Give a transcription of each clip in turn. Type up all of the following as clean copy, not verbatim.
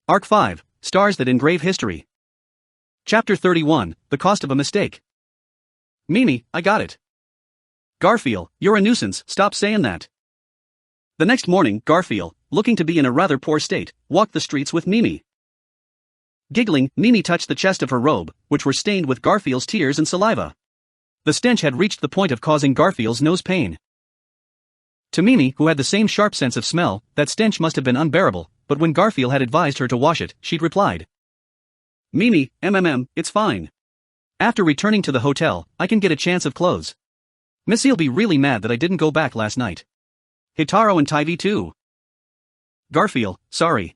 Arc 5, Stars that Engrave History. Chapter 31, The Cost of a Mistake. Mimi, I got it. Garfield, you're a nuisance, stop saying that. The next morning, Garfield, looking to be in a rather poor state, walked the streets with Mimi. Giggling, Mimi touched the chest of her robe, which were stained with Garfield's tears and saliva. The stench had reached the point of causing Garfield's nose pain. To Mimi, who had the same sharp sense of smell, that stench must have been unbearable, but when Garfield had advised her to wash it, she'd replied, Mimi, it's fine. After returning to the hotel, I can get a chance of clothes. Missy'll be really mad that I didn't go back last night. Hitaro and Tivy too. Garfield, sorry.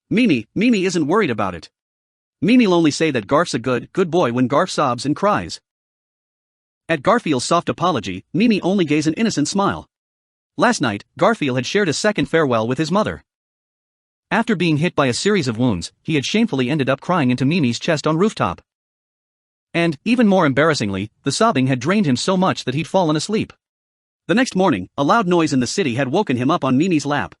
Mimi isn't worried about it. Mimi'll only say that Garf's a good boy when Garf sobs and cries. At Garfield's soft apology, Mimi only gave an innocent smile. Last night, Garfield had shared a second farewell with his mother. After being hit by a series of wounds, he had shamefully ended up crying into Mimi's chest on rooftop. And, even more embarrassingly, the sobbing had drained him so much that he'd fallen asleep. The next morning, a loud noise in the city had woken him up on Mimi's lap.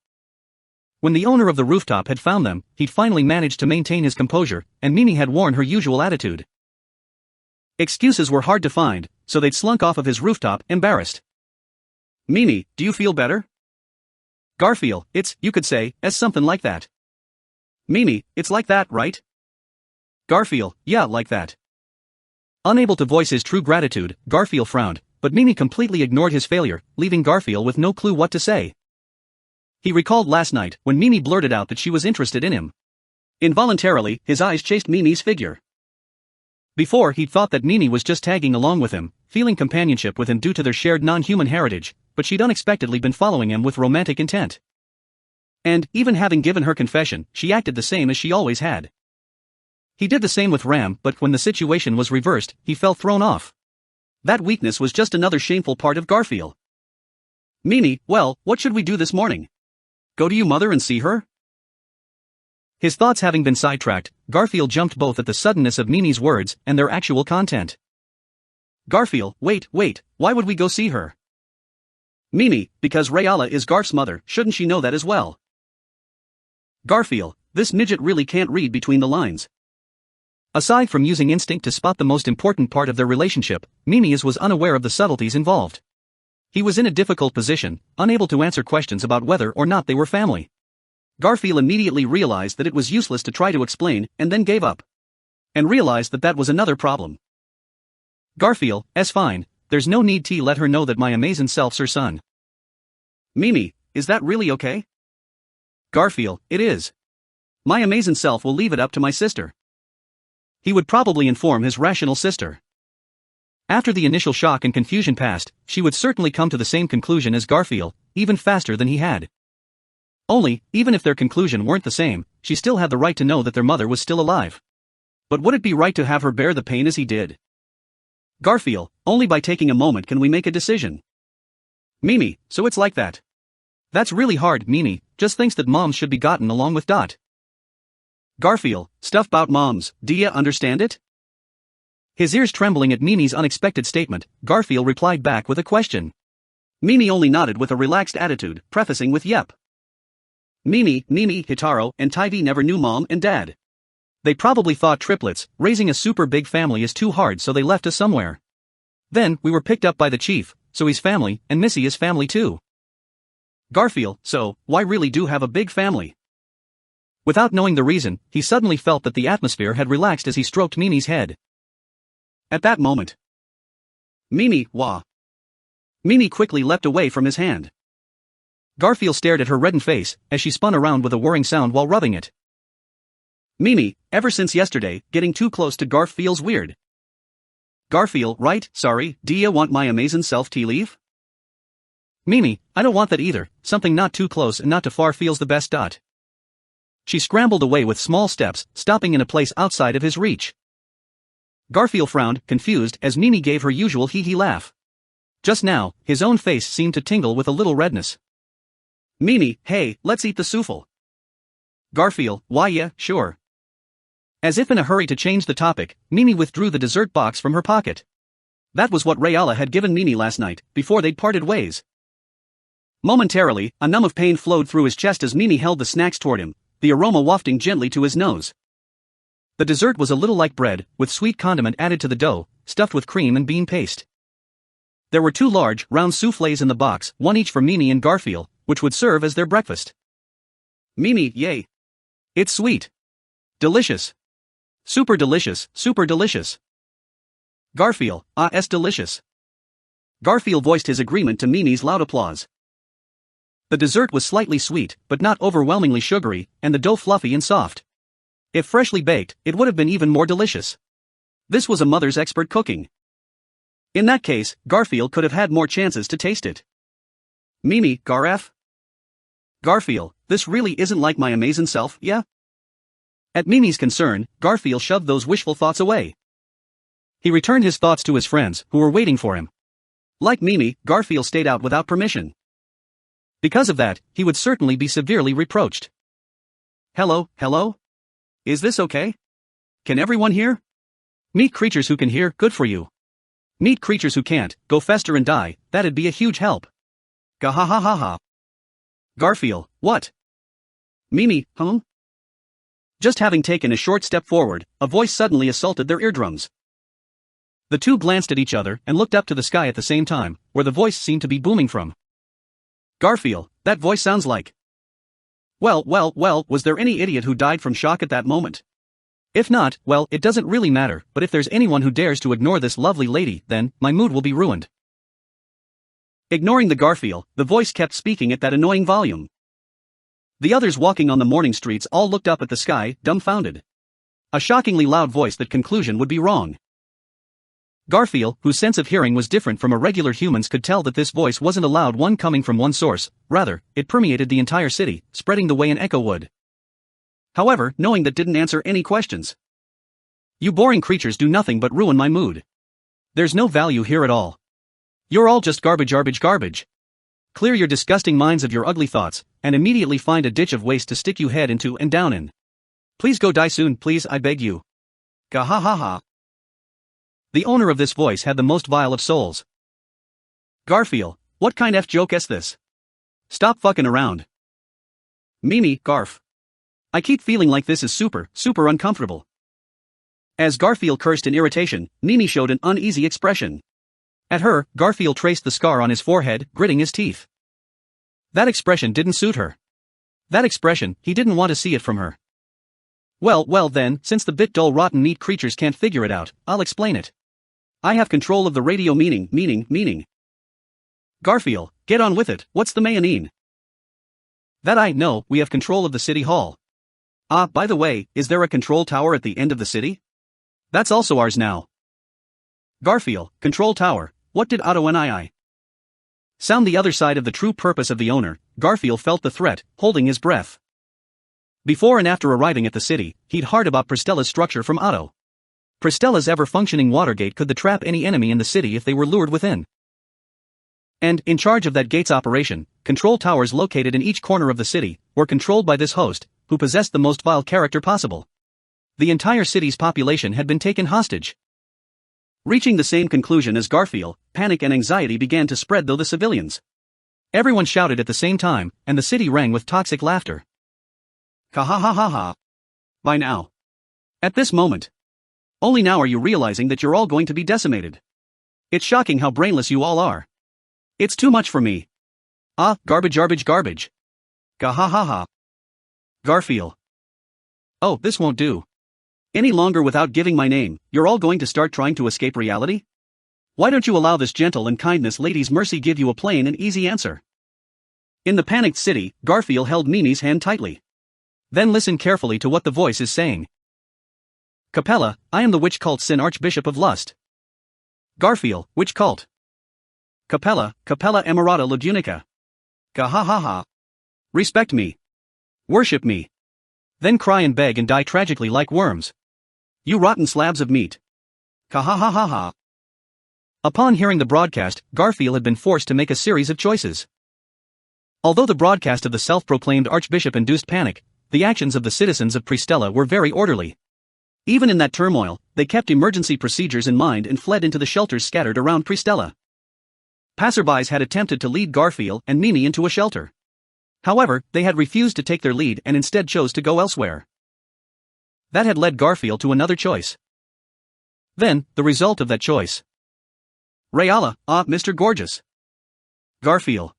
When the owner of the rooftop had found them, he'd finally managed to maintain his composure, and Mimi had worn her usual attitude. Excuses were hard to find, so they'd slunk off of his rooftop, embarrassed. Mimi, do you feel better? Garfield, you could say, as something like that. Mimi, it's like that, right? Garfield, yeah, like that. Unable to voice his true gratitude, Garfield frowned, but Mimi completely ignored his failure, leaving Garfield with no clue what to say. He recalled last night, when Mimi blurted out that she was interested in him. Involuntarily, his eyes chased Mimi's figure. Before, he'd thought that Mimi was just tagging along with him, feeling companionship with him due to their shared non-human heritage, but she'd unexpectedly been following him with romantic intent. And, even having given her confession, she acted the same as she always had. He did the same with Ram, but when the situation was reversed, he felt thrown off. That weakness was just another shameful part of Garfield. Mimi, well, what should we do this morning? Go to your mother and see her? His thoughts having been sidetracked, Garfield jumped both at the suddenness of Mimi's words and their actual content. Garfield, wait, why would we go see her? Mimi, because Rayala is Garf's mother, shouldn't she know that as well? Garfield, this midget really can't read between the lines. Aside from using instinct to spot the most important part of their relationship, Mimi was unaware of the subtleties involved. He was in a difficult position, unable to answer questions about whether or not they were family. Garfield immediately realized that it was useless to try to explain, and then gave up. And realized that that was another problem. Garfield, fine, there's no need to let her know that my amazing self's her son. Mimi, is that really okay? Garfield, it is. My amazing self will leave it up to my sister. He would probably inform his rational sister. After the initial shock and confusion passed, she would certainly come to the same conclusion as Garfield, even faster than he had. Only, even if their conclusion weren't the same, she still had the right to know that their mother was still alive. But would it be right to have her bear the pain as he did? Garfield, only by taking a moment can we make a decision. Mimi, so it's like that. That's really hard. Mimi just thinks that moms should be gotten along with. Garfield, stuff about moms, do ya understand it? His ears trembling at Mimi's unexpected statement, Garfield replied back with a question. Mimi only nodded with a relaxed attitude, prefacing with yep. Mimi, Hitaro, and Tivy never knew mom and dad. They probably thought triplets, raising a super big family is too hard, so they left us somewhere. Then, we were picked up by the chief, so he's family, and Missy is family too. Garfield, so, why really do have a big family? Without knowing the reason, he suddenly felt that the atmosphere had relaxed as he stroked Mimi's head. At that moment, Mimi, wah. Mimi quickly leapt away from his hand. Garfield stared at her reddened face, as she spun around with a whirring sound while rubbing it. Mimi, ever since yesterday, getting too close to Garf feels weird. Garfield, right, sorry, do ya want my amazing self to leave? Mimi, I don't want that either, something not too close and not too far feels the best. She scrambled away with small steps, stopping in a place outside of his reach. Garfield frowned, confused, as Mimi gave her usual hee-hee laugh. Just now, his own face seemed to tingle with a little redness. Mimi, hey, let's eat the souffle. Garfield, why yeah, sure. As if in a hurry to change the topic, Mimi withdrew the dessert box from her pocket. That was what Rayala had given Mimi last night, before they'd parted ways. Momentarily, a numb of pain flowed through his chest as Mimi held the snacks toward him, the aroma wafting gently to his nose. The dessert was a little like bread, with sweet condiment added to the dough, stuffed with cream and bean paste. There were 2 large, round soufflés in the box, one each for Mimi and Garfield, which would serve as their breakfast. Mimi, yay! It's sweet. Delicious. Super delicious, super delicious. Garfield, es delicious. Garfield voiced his agreement to Mimi's loud applause. The dessert was slightly sweet, but not overwhelmingly sugary, and the dough fluffy and soft. If freshly baked, it would have been even more delicious. This was a mother's expert cooking. In that case, Garfield could have had more chances to taste it. Mimi, Garfield, this really isn't like my amazing self, yeah? At Mimi's concern, Garfield shoved those wishful thoughts away. He returned his thoughts to his friends, who were waiting for him. Like Mimi, Garfield stayed out without permission. Because of that, he would certainly be severely reproached. Hello? Is this okay? Can everyone hear? Meet creatures who can hear, good for you. Meet creatures who can't, go fester and die, that'd be a huge help. Gahahahaha. Garfield, what? Mimi, Just having taken a short step forward, a voice suddenly assaulted their eardrums. The two glanced at each other and looked up to the sky at the same time, where the voice seemed to be booming from. Garfield, that voice sounds like... Well, was there any idiot who died from shock at that moment? If not, well, it doesn't really matter, but if there's anyone who dares to ignore this lovely lady, then, my mood will be ruined. Ignoring the Garfield, the voice kept speaking at that annoying volume. The others walking on the morning streets all looked up at the sky, dumbfounded. A shockingly loud voice that conclusion would be wrong. Garfield, whose sense of hearing was different from a regular human's, could tell that this voice wasn't a loud one coming from one source, rather, it permeated the entire city, spreading the way an echo would. However, knowing that didn't answer any questions. You boring creatures do nothing but ruin my mood. There's no value here at all. You're all just garbage. Clear your disgusting minds of your ugly thoughts, and immediately find a ditch of waste to stick you head into and down in. Please go die soon, please, I beg you. Gahahaha. The owner of this voice had the most vile of souls. Garfield, what kind of joke is this? Stop fucking around. Mimi, Garf. I keep feeling like this is super uncomfortable. As Garfield cursed in irritation, Mimi showed an uneasy expression. At her, Garfield traced the scar on his forehead, gritting his teeth. That expression didn't suit her. That expression, he didn't want to see it from her. Well then, since the bit dull rotten meat creatures can't figure it out, I'll explain it. I have control of the radio meaning. Garfield, get on with it, what's the meaning? That I know, we have control of the city hall. By the way, is there a control tower at the end of the city? That's also ours now. Garfield, control tower, what did Otto and I sound the other side of the true purpose of the owner? Garfield felt the threat, holding his breath. Before and after arriving at the city, he'd heard about Pristella's structure from Otto. Pristella's ever-functioning Watergate could trap any enemy in the city if they were lured within. And, in charge of that gate's operation, control towers located in each corner of the city, were controlled by this host, who possessed the most vile character possible. The entire city's population had been taken hostage. Reaching the same conclusion as Garfield, panic and anxiety began to spread through the civilians. Everyone shouted at the same time, and the city rang with toxic laughter. Ha. By now. At this moment. Only now are you realizing that you're all going to be decimated. It's shocking how brainless you all are. It's too much for me. Garbage. Gahahaha. Garfield. Oh, this won't do. Any longer without giving my name, you're all going to start trying to escape reality? Why don't you allow this gentle and kindness lady's mercy give you a plain and easy answer? In the panicked city, Garfield held Mimi's hand tightly. Then listen carefully to what the voice is saying. Capella, I am the witch cult Sin Archbishop of Lust. Garfield, which cult? Capella Emirata Lagunica. Gahahaha. Respect me. Worship me. Then cry and beg and die tragically like worms. You rotten slabs of meat. Kahahaha. Upon hearing the broadcast, Garfield had been forced to make a series of choices. Although the broadcast of the self-proclaimed Archbishop induced panic, the actions of the citizens of Pristella were very orderly. Even in that turmoil, they kept emergency procedures in mind and fled into the shelters scattered around Pristella. Passerbys had attempted to lead Garfield and Mimi into a shelter. However, they had refused to take their lead and instead chose to go elsewhere. That had led Garfield to another choice. Then, the result of that choice. Rayala, Mr. Gorgeous. Garfield.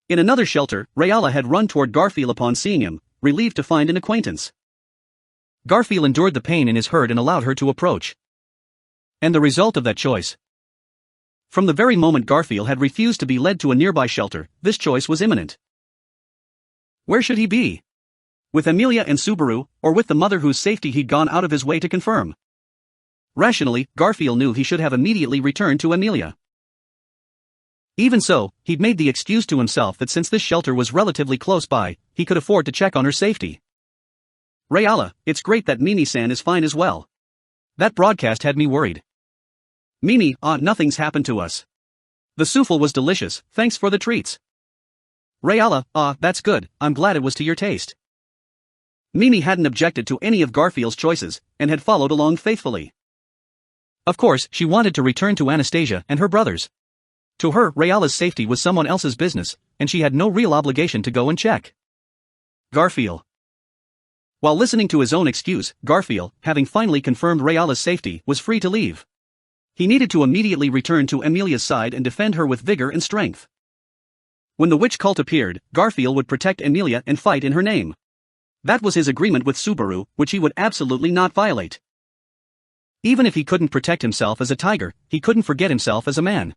In another shelter, Rayala had run toward Garfield upon seeing him, relieved to find an acquaintance. Garfield endured the pain in his hurt and allowed her to approach. And the result of that choice. From the very moment Garfield had refused to be led to a nearby shelter, this choice was imminent. Where should he be? With Amelia and Subaru, or with the mother whose safety he'd gone out of his way to confirm? Rationally, Garfield knew he should have immediately returned to Amelia. Even so, he'd made the excuse to himself that since this shelter was relatively close by, he could afford to check on her safety. Rayala, it's great that Mimi-san is fine as well. That broadcast had me worried. Mimi, nothing's happened to us. The souffle was delicious, thanks for the treats. Rayala, that's good, I'm glad it was to your taste. Mimi hadn't objected to any of Garfield's choices, and had followed along faithfully. Of course, she wanted to return to Anastasia and her brothers. To her, Rayala's safety was someone else's business, and she had no real obligation to go and check. Garfield. While listening to his own excuse, Garfield, having finally confirmed Rayala's safety, was free to leave. He needed to immediately return to Amelia's side and defend her with vigor and strength. When the witch cult appeared, Garfield would protect Amelia and fight in her name. That was his agreement with Subaru, which he would absolutely not violate. Even if he couldn't protect himself as a tiger, he couldn't forget himself as a man.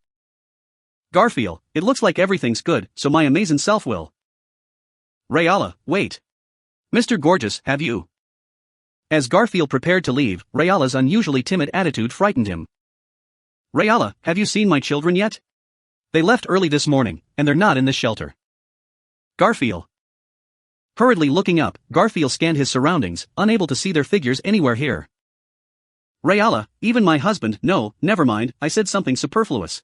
Garfield, it looks like everything's good, so my amazing self will. Rayala, wait. Mr. Gorgeous, have you? As Garfield prepared to leave, Rayala's unusually timid attitude frightened him. Rayala, have you seen my children yet? They left early this morning, and they're not in this shelter. Garfield. Hurriedly looking up, Garfield scanned his surroundings, unable to see their figures anywhere here. Rayala, even my husband, no, never mind, I said something superfluous.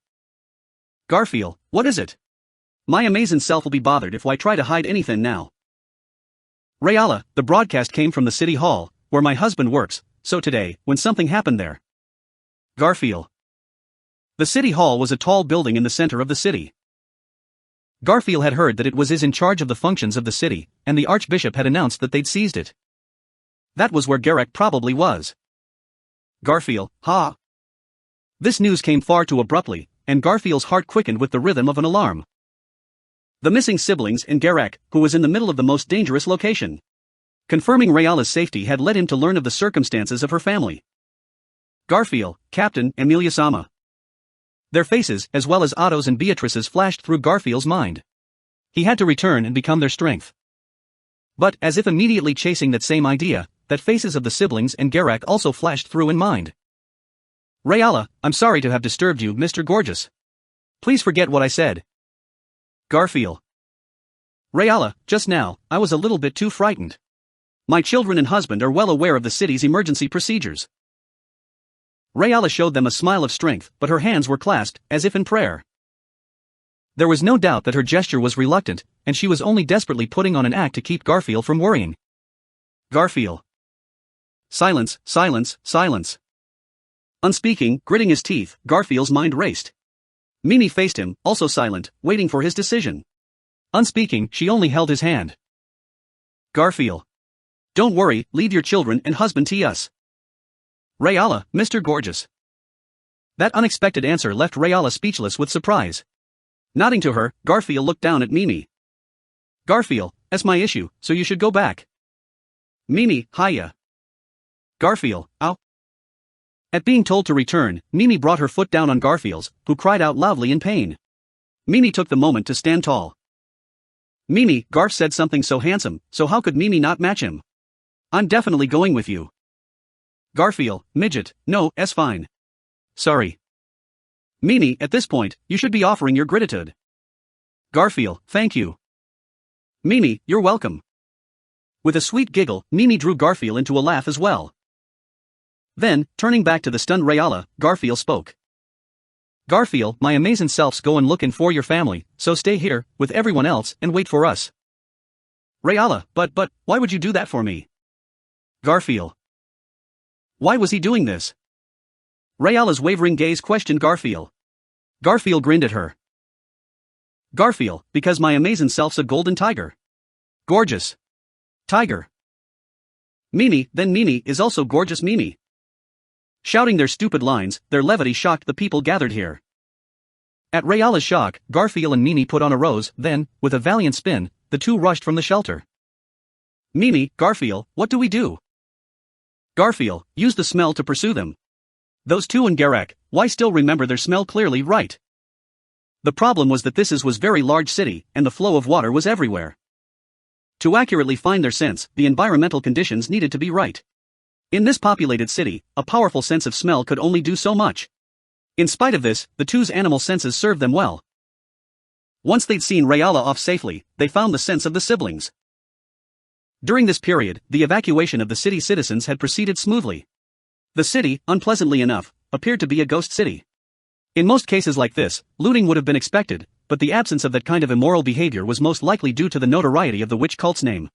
Garfield, what is it? My amazing self will be bothered if I try to hide anything now. Rayala, the broadcast came from the city hall, where my husband works, so today, when something happened there. Garfield. The city hall was a tall building in the center of the city. Garfield had heard that it was in charge of the functions of the city, and the archbishop had announced that they'd seized it. That was where Garek probably was. Garfield, ha! This news came far too abruptly, and Garfield's heart quickened with the rhythm of an alarm. The missing siblings and Garek, who was in the middle of the most dangerous location. Confirming Rayala's safety had led him to learn of the circumstances of her family. Garfield, Captain, Amelia-sama. Their faces, as well as Otto's and Beatrice's, flashed through Garfield's mind. He had to return and become their strength. But, as if immediately chasing that same idea, that faces of the siblings and Garek also flashed through in mind. Rayala, I'm sorry to have disturbed you, Mr. Gorgeous. Please forget what I said. Garfield. Rayala, just now, I was a little bit too frightened. My children and husband are well aware of the city's emergency procedures. Rayala showed them a smile of strength, but her hands were clasped, as if in prayer. There was no doubt that her gesture was reluctant, and she was only desperately putting on an act to keep Garfield from worrying. Garfield. Silence, silence, silence. Unspeaking, gritting his teeth, Garfield's mind raced. Mimi faced him, also silent, waiting for his decision. Unspeaking, she only held his hand. Garfield. Don't worry, leave your children and husband to us. Rayala, Mr. Gorgeous. That unexpected answer left Rayala speechless with surprise. Nodding to her, Garfield looked down at Mimi. Garfield, that's my issue, so you should go back. Mimi, hiya. Garfield, ow. At being told to return, Mimi brought her foot down on Garfield's, who cried out loudly in pain. Mimi took the moment to stand tall. Mimi, Garf said something so handsome, so how could Mimi not match him? I'm definitely going with you. Garfield, midget, no, it's fine. Sorry. Mimi, at this point, you should be offering your gratitude. Garfield, thank you. Mimi, you're welcome. With a sweet giggle, Mimi drew Garfield into a laugh as well. Then, turning back to the stunned Rayala, Garfield spoke. Garfield, my amazing self's going looking for your family, so stay here, with everyone else, and wait for us. Rayala, but, why would you do that for me? Garfield. Why was he doing this? Rayala's wavering gaze questioned Garfield. Garfield grinned at her. Garfield, because my amazing self's a golden tiger. Gorgeous. Tiger. Mimi, then Mimi is also gorgeous Mimi. Shouting their stupid lines, their levity shocked the people gathered here. At Rayala's shock, Garfield and Mimi put on a rose, then, with a valiant spin, the two rushed from the shelter. Mimi, Garfield, what do we do? Garfield, use the smell to pursue them. Those two and Garek, why still remember their smell clearly, right? The problem was that this was very large city, and the flow of water was everywhere. To accurately find their sense, the environmental conditions needed to be right. In this populated city, a powerful sense of smell could only do so much. In spite of this, the two's animal senses served them well. Once they'd seen Rayala off safely, they found the sense of the siblings. During this period, the evacuation of the city citizens had proceeded smoothly. The city, unpleasantly enough, appeared to be a ghost city. In most cases like this, looting would have been expected, but the absence of that kind of immoral behavior was most likely due to the notoriety of the witch cult's name.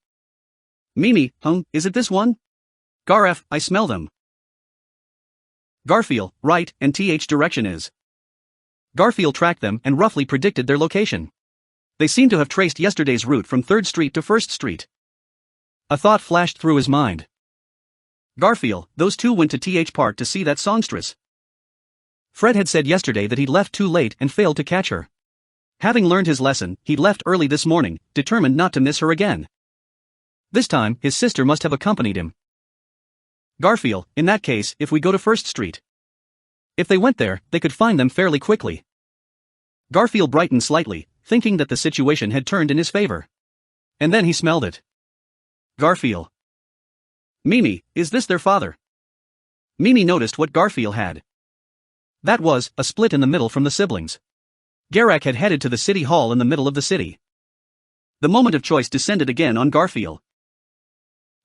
Mimi, is it this one? Garf, I smell them. Garfield, right, and th direction is. Garfield tracked them and roughly predicted their location. They seemed to have traced yesterday's route from 3rd Street to 1st Street. A thought flashed through his mind. Garfield, those two went to th Park to see that songstress. Fred had said yesterday that he'd left too late and failed to catch her. Having learned his lesson, he'd left early this morning, determined not to miss her again. This time, his sister must have accompanied him. Garfield, in that case, if we go to 1st Street. If they went there, they could find them fairly quickly. Garfield brightened slightly, thinking that the situation had turned in his favor. And then he smelled it. Garfield. Mimi, is this their father? Mimi noticed what Garfield had. That was, a split in the middle from the siblings. Garak had headed to the city hall in the middle of the city. The moment of choice descended again on Garfield.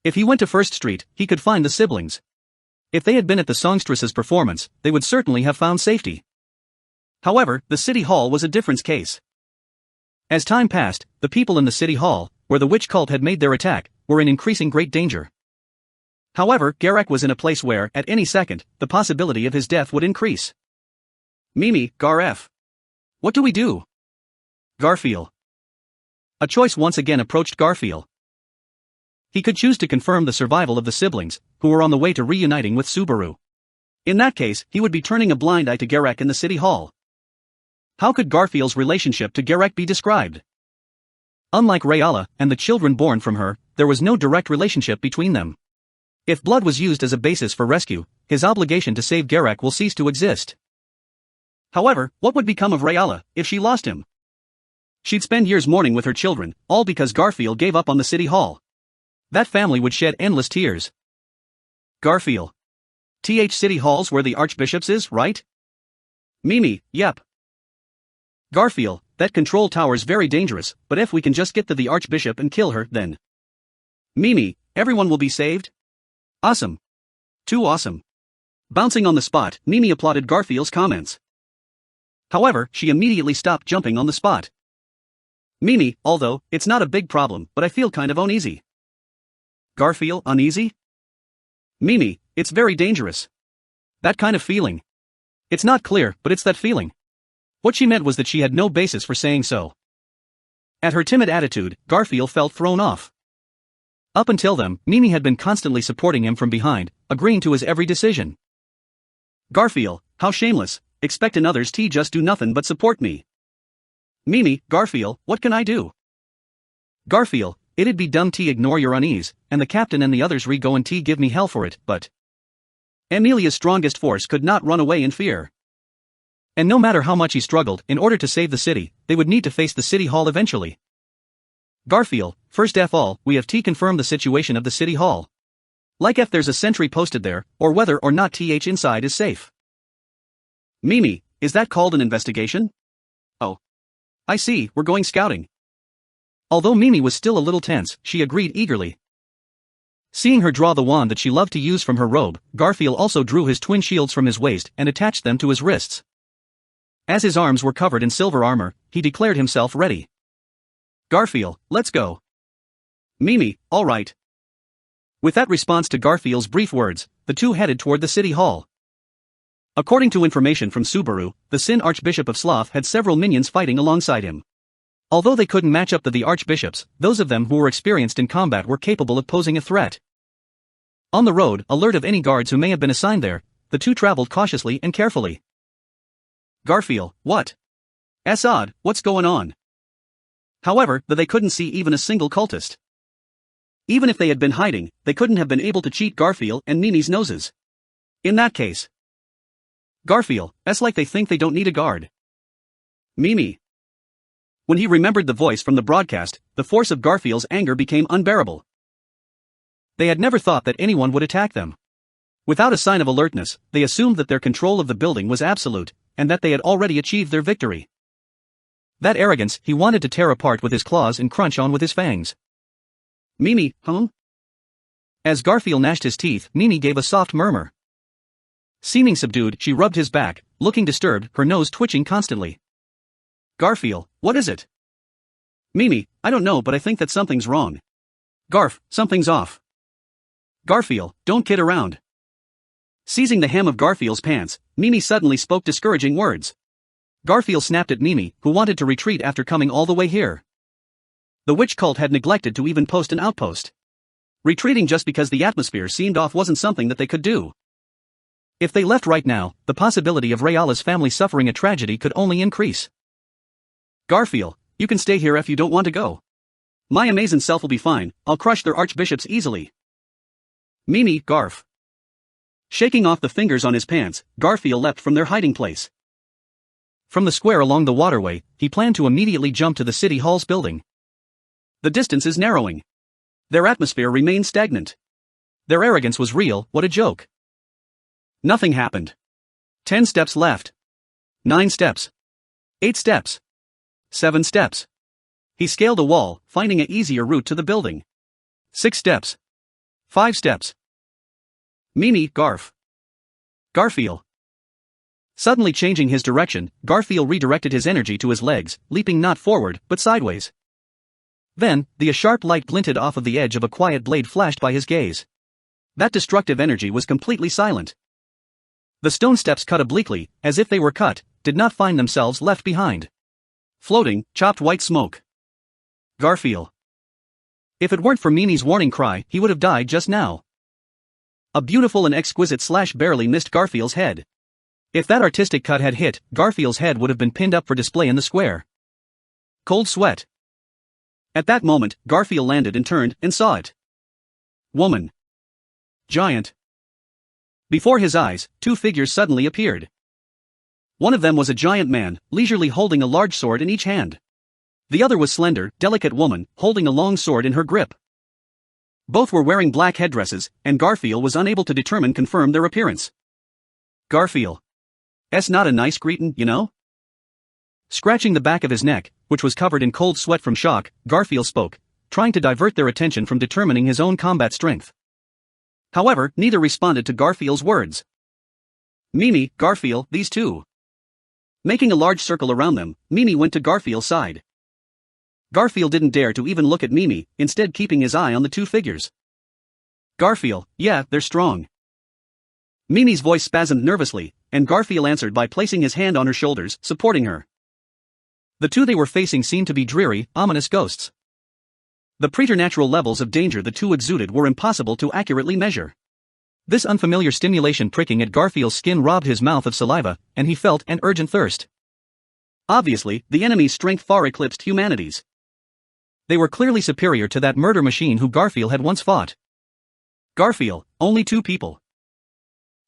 If he went to 1st Street, he could find the siblings. If they had been at the songstress's performance, they would certainly have found safety. However, the city hall was a different case. As time passed, the people in the city hall, where the witch cult had made their attack, were in increasing great danger. However, Garak was in a place where, at any second, the possibility of his death would increase. Mimi, Garf. What do we do? Garfield. A choice once again approached Garfield. He could choose to confirm the survival of the siblings, who were on the way to reuniting with Subaru. In that case, he would be turning a blind eye to Garak in the city hall. How could Garfield's relationship to Garak be described? Unlike Rayala and the children born from her, there was no direct relationship between them. If blood was used as a basis for rescue, his obligation to save Garak will cease to exist. However, what would become of Rayala if she lost him? She'd spend years mourning with her children, all because Garfield gave up on the city hall. That family would shed endless tears. Garfield. th City Hall's where the Archbishop's is, right? Mimi, yep. Garfield, that control tower's very dangerous, but if we can just get to the Archbishop and kill her, then. Mimi, everyone will be saved? Awesome. Too awesome. Bouncing on the spot, Mimi applauded Garfield's comments. However, she immediately stopped jumping on the spot. Mimi, although, it's not a big problem, but I feel kind of uneasy. Garfield, uneasy? Mimi, it's very dangerous. That kind of feeling. It's not clear, but it's that feeling. What she meant was that she had no basis for saying so. At her timid attitude, Garfield felt thrown off. Up until then, Mimi had been constantly supporting him from behind, agreeing to his every decision. Garfield, how shameless, expecting others to just do nothing but support me. Mimi, Garfield, what can I do? Garfield, it'd be dumb to ignore your unease, and the captain and the others go and give me hell for it, but Amelia's strongest force could not run away in fear. And no matter how much he struggled, in order to save the city, they would need to face the city hall eventually. Garfield, first of all, we have to confirm the situation of the city hall. Like if there's a sentry posted there, or whether or not th inside is safe. Mimi, is that called an investigation? Oh. I see, we're going scouting. Although Mimi was still a little tense, she agreed eagerly. Seeing her draw the wand that she loved to use from her robe, Garfield also drew his twin shields from his waist and attached them to his wrists. As his arms were covered in silver armor, he declared himself ready. Garfield, let's go. Mimi, all right. With that response to Garfield's brief words, the two headed toward the city hall. According to information from Subaru, the Sin Archbishop of Sloth had several minions fighting alongside him. Although they couldn't match up to the archbishops, those of them who were experienced in combat were capable of posing a threat. On the road, alert of any guards who may have been assigned there, the two traveled cautiously and carefully. Garfield, what? Odd, what's going on? However, they couldn't see even a single cultist. Even if they had been hiding, they couldn't have been able to cheat Garfield and Mimi's noses. In that case. Garfield, it's like they think they don't need a guard. Mimi. When he remembered the voice from the broadcast, the force of Garfield's anger became unbearable. They had never thought that anyone would attack them. Without a sign of alertness, they assumed that their control of the building was absolute, and that they had already achieved their victory. That arrogance he wanted to tear apart with his claws and crunch on with his fangs. Mimi, huh? As Garfield gnashed his teeth, Mimi gave a soft murmur. Seeming subdued, she rubbed his back, looking disturbed, her nose twitching constantly. Garfield, what is it? Mimi, I don't know, but I think that something's wrong. Garf, something's off. Garfield, don't kid around. Seizing the hem of Garfield's pants, Mimi suddenly spoke discouraging words. Garfield snapped at Mimi, who wanted to retreat after coming all the way here. The witch cult had neglected to even post an outpost. Retreating just because the atmosphere seemed off wasn't something that they could do. If they left right now, the possibility of Rayala's family suffering a tragedy could only increase. Garfield, you can stay here if you don't want to go. My amazing self will be fine, I'll crush their archbishops easily. Mimi, Garf. Shaking off the fingers on his pants, Garfield leapt from their hiding place. From the square along the waterway, he planned to immediately jump to the city hall's building. The distance is narrowing. Their atmosphere remained stagnant. Their arrogance was real, what a joke. Nothing happened. 10 steps left. 9 steps. 8 steps. 7 steps. He scaled a wall, finding an easier route to the building. 6 steps. 5 steps. Mimi, Garf. Garfield. Suddenly changing his direction, Garfield redirected his energy to his legs, leaping not forward, but sideways. Then, a sharp light glinted off of the edge of a quiet blade flashed by his gaze. That destructive energy was completely silent. The stone steps cut obliquely, as if they were cut, did not find themselves left behind. Floating, chopped white smoke. Garfield. If it weren't for Mimi's warning cry, he would have died just now. A beautiful and exquisite slash barely missed Garfield's head. If that artistic cut had hit, Garfield's head would have been pinned up for display in the square. Cold sweat. At that moment, Garfield landed and turned, and saw it. Woman. Giant. Before his eyes, 2 figures suddenly appeared. One of them was a giant man, leisurely holding a large sword in each hand. The other was slender, delicate woman, holding a long sword in her grip. Both were wearing black headdresses, and Garfield was unable to confirm their appearance. Garfield. "'S not a nice greetin', you know?" Scratching the back of his neck, which was covered in cold sweat from shock, Garfield spoke, trying to divert their attention from determining his own combat strength. However, neither responded to Garfield's words. Mimi, Garfield, these two. Making a large circle around them, Mimi went to Garfield's side. Garfield didn't dare to even look at Mimi, instead keeping his eye on the 2 figures. Garfield, yeah, they're strong. Mimi's voice spasmed nervously, and Garfield answered by placing his hand on her shoulders, supporting her. The 2 they were facing seemed to be dreary, ominous ghosts. The preternatural levels of danger the 2 exuded were impossible to accurately measure. This unfamiliar stimulation pricking at Garfield's skin robbed his mouth of saliva, and he felt an urgent thirst. Obviously, the enemy's strength far eclipsed humanity's. They were clearly superior to that murder machine who Garfield had once fought. Garfield, only 2 people.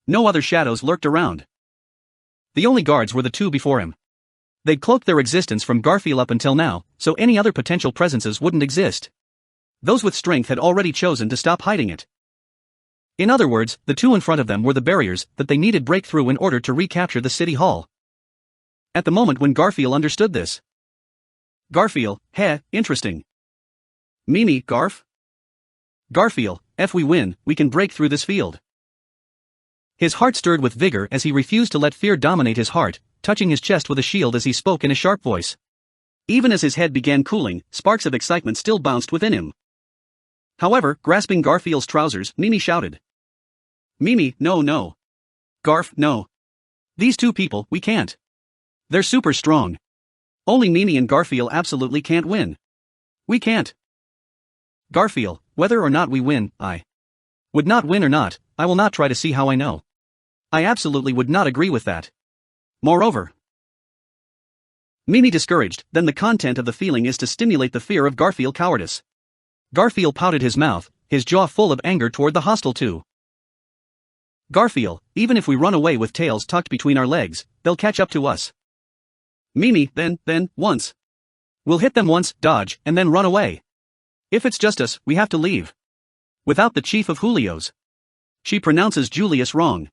No other shadows lurked around. The only guards were the 2 before him. They'd cloaked their existence from Garfield up until now, so any other potential presences wouldn't exist. Those with strength had already chosen to stop hiding it. In other words, the 2 in front of them were the barriers that they needed break through in order to recapture the city hall. At the moment when Garfield understood this. Garfield, interesting. Mimi, Garf? Garfield, if we win, we can break through this field. His heart stirred with vigor as he refused to let fear dominate his heart, touching his chest with a shield as he spoke in a sharp voice. Even as his head began cooling, sparks of excitement still bounced within him. However, grasping Garfield's trousers, Mimi shouted. Mimi, no. Garf, no. These 2 people, we can't. They're super strong. Only Mimi and Garfield absolutely can't win. We can't. Garfield, whether or not we win, I would not win or not, I will not try to see how I know. I absolutely would not agree with that. Moreover, Mimi discouraged, then the content of the feeling is to stimulate the fear of Garfield cowardice. Garfield pouted his mouth, his jaw full of anger toward the hostile two. Garfield, even if we run away with tails tucked between our legs, they'll catch up to us. Mimi, then, once. We'll hit them once, dodge, and then run away. If it's just us, we have to leave. Without the chief of Julio's. She pronounces Julius wrong.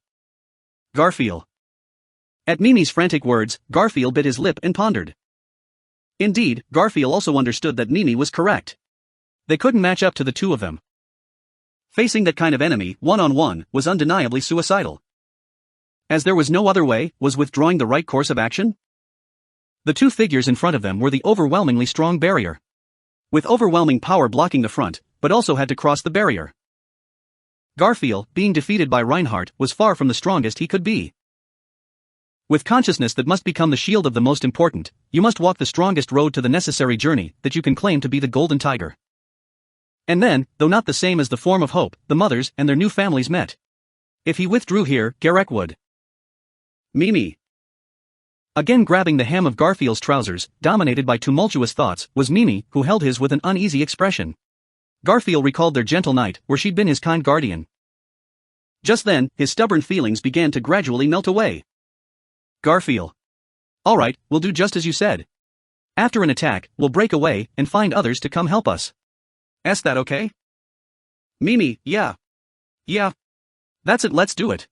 Garfield. At Mimi's frantic words, Garfield bit his lip and pondered. Indeed, Garfield also understood that Mimi was correct. They couldn't match up to the two of them. Facing that kind of enemy, one-on-one, was undeniably suicidal. As there was no other way, was withdrawing the right course of action? The two figures in front of them were the overwhelmingly strong barrier. With overwhelming power blocking the front, but also had to cross the barrier. Garfield, being defeated by Reinhardt, was far from the strongest he could be. With consciousness that must become the shield of the most important, you must walk the strongest road to the necessary journey that you can claim to be the golden tiger. And then, though not the same as the form of hope, the mothers and their new families met. If he withdrew here, Garek would. Mimi. Again grabbing the hem of Garfield's trousers, dominated by tumultuous thoughts, was Mimi, who held his with an uneasy expression. Garfield recalled their gentle night, where she'd been his kind guardian. Just then, his stubborn feelings began to gradually melt away. Garfield. All right, we'll do just as you said. After an attack, we'll break away and find others to come help us. Is that okay? Mimi, yeah. Yeah. That's it, let's do it.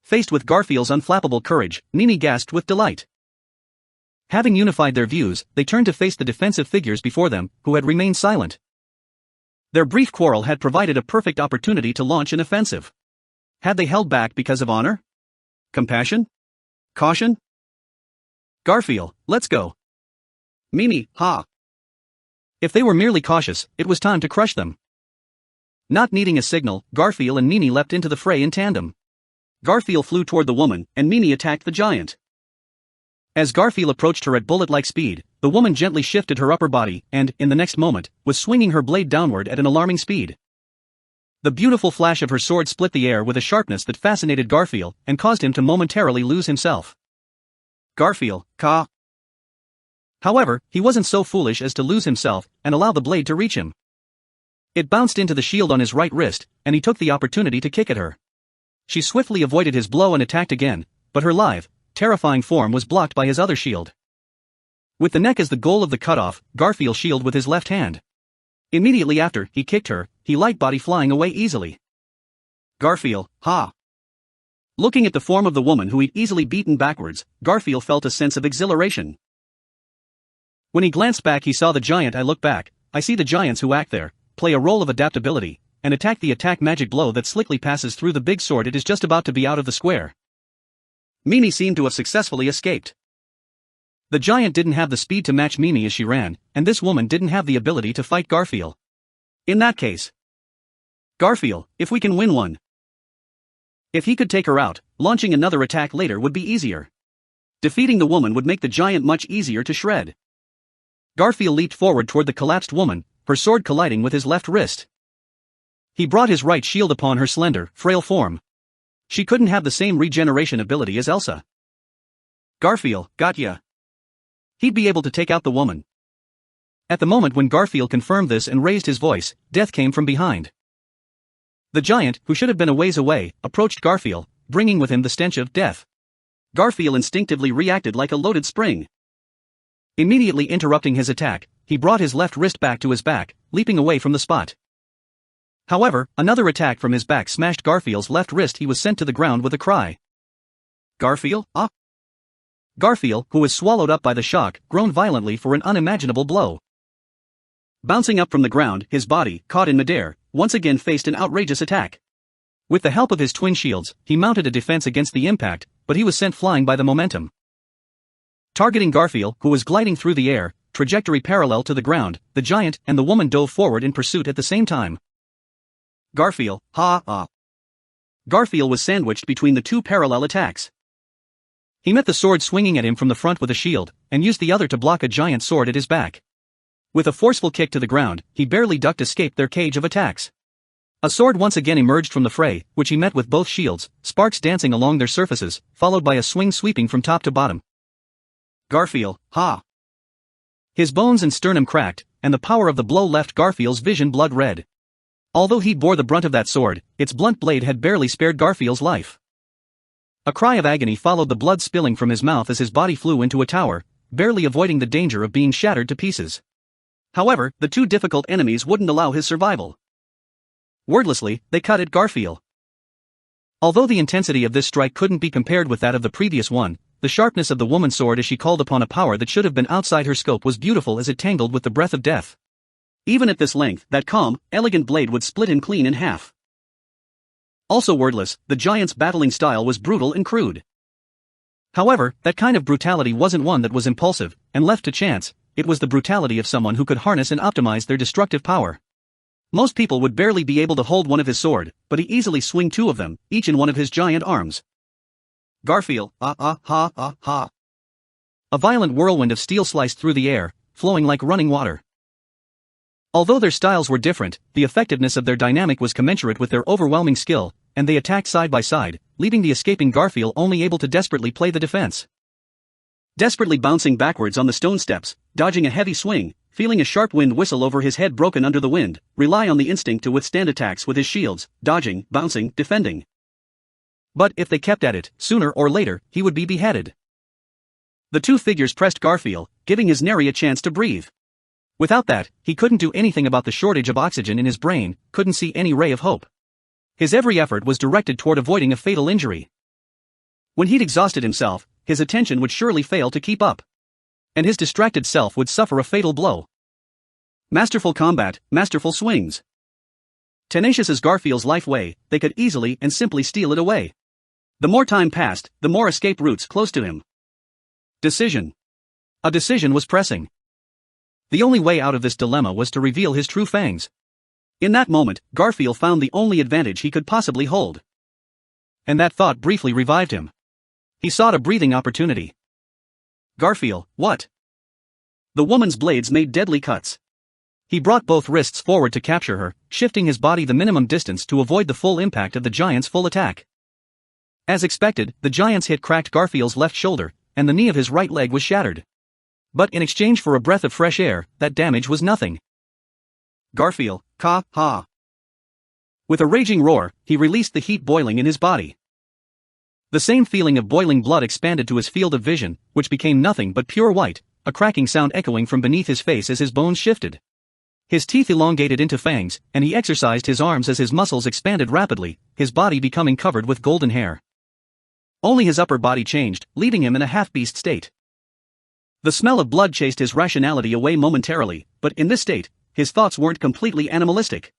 Faced with Garfield's unflappable courage, Mimi gasped with delight. Having unified their views, they turned to face the defensive figures before them, who had remained silent. Their brief quarrel had provided a perfect opportunity to launch an offensive. Had they held back because of honor? Compassion? Caution? Garfield, let's go. Mimi, ha. If they were merely cautious, it was time to crush them. Not needing a signal, Garfield and Mimi leapt into the fray in tandem. Garfield flew toward the woman, and Mimi attacked the giant. As Garfield approached her at bullet-like speed, the woman gently shifted her upper body and, in the next moment, was swinging her blade downward at an alarming speed. The beautiful flash of her sword split the air with a sharpness that fascinated Garfield and caused him to momentarily lose himself. Garfield, ka. However, he wasn't so foolish as to lose himself and allow the blade to reach him. It bounced into the shield on his right wrist, and he took the opportunity to kick at her. She swiftly avoided his blow and attacked again, but her lithe, terrifying form was blocked by his other shield. With the neck as the goal of the cutoff, Garfield shielded with his left hand. Immediately after he kicked her, he light body flying away easily. Garfield, ha. Looking at the form of the woman who he'd easily beaten backwards, Garfield felt a sense of exhilaration. When he glanced back, he saw the giant. I look back, I see the giants who act there, play a role of adaptability, and attack the attack magic blow that slickly passes through the big sword. It is just about to be out of the square. Mimi seemed to have successfully escaped. The giant didn't have the speed to match Mimi as she ran, and this woman didn't have the ability to fight Garfield. In that case, Garfield, if we can win one. If he could take her out, launching another attack later would be easier. Defeating the woman would make the giant much easier to shred. Garfield leaped forward toward the collapsed woman, her sword colliding with his left wrist. He brought his right shield upon her slender, frail form. She couldn't have the same regeneration ability as Elsa. Garfield, got ya. He'd be able to take out the woman. At the moment when Garfield confirmed this and raised his voice, death came from behind. The giant, who should have been a ways away, approached Garfield, bringing with him the stench of death. Garfield instinctively reacted like a loaded spring. Immediately interrupting his attack, he brought his left wrist back to his back, leaping away from the spot. However, another attack from his back smashed Garfield's left wrist. He was sent to the ground with a cry. Garfield, ah! Garfield, who was swallowed up by the shock, groaned violently for an unimaginable blow. Bouncing up from the ground, his body, caught in midair, once again faced an outrageous attack. With the help of his twin shields, he mounted a defense against the impact, but he was sent flying by the momentum. Targeting Garfield, who was gliding through the air, trajectory parallel to the ground, the giant and the woman dove forward in pursuit at the same time. Garfield, ha ah. Garfield was sandwiched between the two parallel attacks. He met the sword swinging at him from the front with a shield, and used the other to block a giant sword at his back. With a forceful kick to the ground, he barely ducked escaped their cage of attacks. A sword once again emerged from the fray, which he met with both shields, sparks dancing along their surfaces, followed by a swing sweeping from top to bottom. Garfield, ha! His bones and sternum cracked, and the power of the blow left Garfield's vision blood red. Although he bore the brunt of that sword, its blunt blade had barely spared Garfield's life. A cry of agony followed the blood spilling from his mouth as his body flew into a tower, barely avoiding the danger of being shattered to pieces. However, the two difficult enemies wouldn't allow his survival. Wordlessly, they cut at Garfield. Although the intensity of this strike couldn't be compared with that of the previous one, the sharpness of the woman's sword as she called upon a power that should have been outside her scope was beautiful as it tangled with the breath of death. Even at this length, that calm, elegant blade would split him clean in half. Also wordless, the giant's battling style was brutal and crude. However, that kind of brutality wasn't one that was impulsive and left to chance, it was the brutality of someone who could harness and optimize their destructive power. Most people would barely be able to hold one of his sword, but he easily swung two of them, each in one of his giant arms. Garfield, ha. A violent whirlwind of steel sliced through the air, flowing like running water. Although their styles were different, the effectiveness of their dynamic was commensurate with their overwhelming skill, and they attacked side by side, leaving the escaping Garfield only able to desperately play the defense. Desperately bouncing backwards on the stone steps, dodging a heavy swing, feeling a sharp wind whistle over his head broken under the wind, rely on the instinct to withstand attacks with his shields, dodging, bouncing, defending. But if they kept at it, sooner or later, he would be beheaded. The two figures pressed Garfield, giving his nary a chance to breathe. Without that, he couldn't do anything about the shortage of oxygen in his brain, couldn't see any ray of hope. His every effort was directed toward avoiding a fatal injury. When he'd exhausted himself, his attention would surely fail to keep up. And his distracted self would suffer a fatal blow. Masterful combat, masterful swings. Tenacious as Garfield's life way, they could easily and simply steal it away. The more time passed, the more escape routes close to him. Decision. A decision was pressing. The only way out of this dilemma was to reveal his true fangs. In that moment, Garfield found the only advantage he could possibly hold. And that thought briefly revived him. He sought a breathing opportunity. Garfield, what? The woman's blades made deadly cuts. He brought both wrists forward to capture her, shifting his body the minimum distance to avoid the full impact of the giant's full attack. As expected, the giant's hit cracked Garfield's left shoulder, and the knee of his right leg was shattered. But in exchange for a breath of fresh air, that damage was nothing. Garfield, ha. With a raging roar, he released the heat boiling in his body. The same feeling of boiling blood expanded to his field of vision, which became nothing but pure white, a cracking sound echoing from beneath his face as his bones shifted. His teeth elongated into fangs, and he exercised his arms as his muscles expanded rapidly, his body becoming covered with golden hair. Only his upper body changed, leaving him in a half-beast state. The smell of blood chased his rationality away momentarily, but in this state, his thoughts weren't completely animalistic.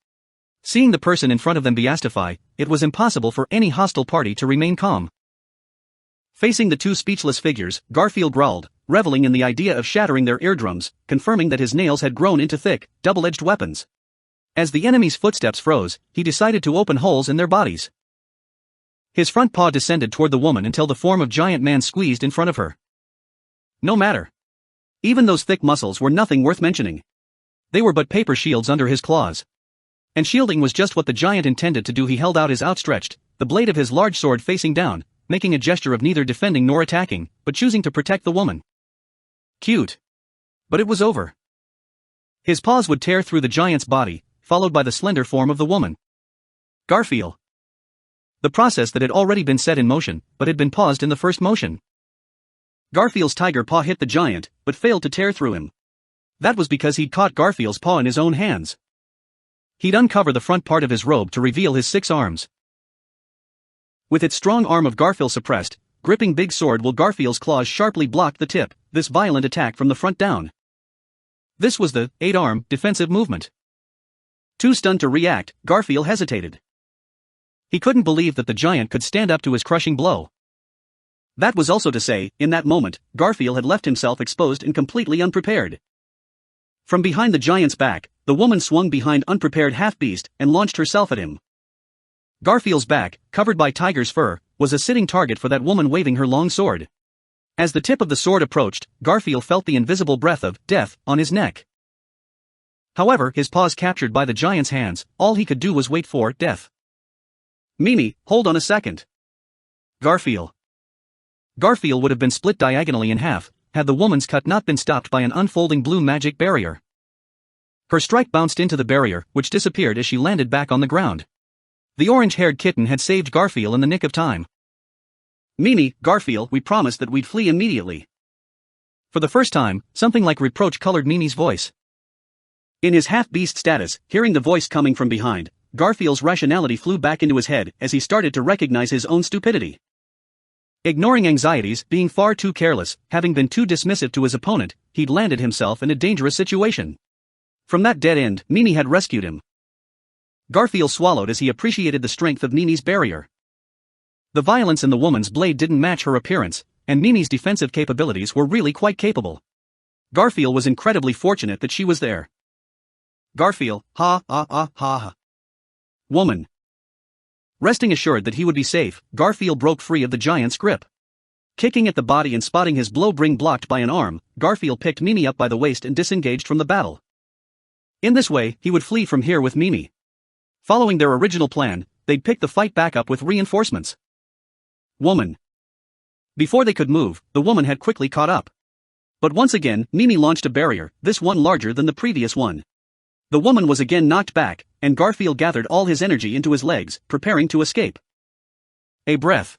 Seeing the person in front of them beastify, it was impossible for any hostile party to remain calm. Facing the two speechless figures, Garfield growled, reveling in the idea of shattering their eardrums, confirming that his nails had grown into thick, double-edged weapons. As the enemy's footsteps froze, he decided to open holes in their bodies. His front paw descended toward the woman until the form of giant man squeezed in front of her. No matter. Even those thick muscles were nothing worth mentioning. They were but paper shields under his claws. And shielding was just what the giant intended to do. He held out his outstretched, the blade of his large sword facing down, making a gesture of neither defending nor attacking, but choosing to protect the woman. Cute. But it was over. His paws would tear through the giant's body, followed by the slender form of the woman. Garfield. The process that had already been set in motion, but had been paused in the first motion. Garfield's tiger paw hit the giant, but failed to tear through him. That was because he'd caught Garfield's paw in his own hands. He'd uncover the front part of his robe to reveal his 6 arms. With its strong arm of Garfield suppressed, gripping big sword while Garfield's claws sharply blocked the tip, this violent attack from the front down. This was the 8-arm defensive movement. Too stunned to react, Garfield hesitated. He couldn't believe that the giant could stand up to his crushing blow. That was also to say, in that moment, Garfield had left himself exposed and completely unprepared. From behind the giant's back, the woman swung behind unprepared half-beast and launched herself at him. Garfield's back, covered by tiger's fur, was a sitting target for that woman waving her long sword. As the tip of the sword approached, Garfield felt the invisible breath of death on his neck. However, his paws captured by the giant's hands, all he could do was wait for death. Mimi, hold on a second. Garfield would have been split diagonally in half, had the woman's cut not been stopped by an unfolding blue magic barrier. Her strike bounced into the barrier, which disappeared as she landed back on the ground. The orange-haired kitten had saved Garfield in the nick of time. Mimi, Garfield, we promised that we'd flee immediately. For the first time, something like reproach colored Mimi's voice. In his half-beast status, hearing the voice coming from behind, Garfield's rationality flew back into his head as he started to recognize his own stupidity. Ignoring anxieties, being far too careless, having been too dismissive to his opponent, he'd landed himself in a dangerous situation. From that dead end, Mimi had rescued him. Garfield swallowed as he appreciated the strength of Mimi's barrier. The violence in the woman's blade didn't match her appearance, and Mimi's defensive capabilities were really quite capable. Garfield was incredibly fortunate that she was there. Garfield, ha. Woman. Resting assured that he would be safe, Garfield broke free of the giant's grip. Kicking at the body and spotting his blow being blocked by an arm, Garfield picked Mimi up by the waist and disengaged from the battle. In this way, he would flee from here with Mimi. Following their original plan, they'd pick the fight back up with reinforcements. Woman. Before they could move, the woman had quickly caught up. But once again, Mimi launched a barrier, this one larger than the previous one. The woman was again knocked back, and Garfield gathered all his energy into his legs, preparing to escape. A breath.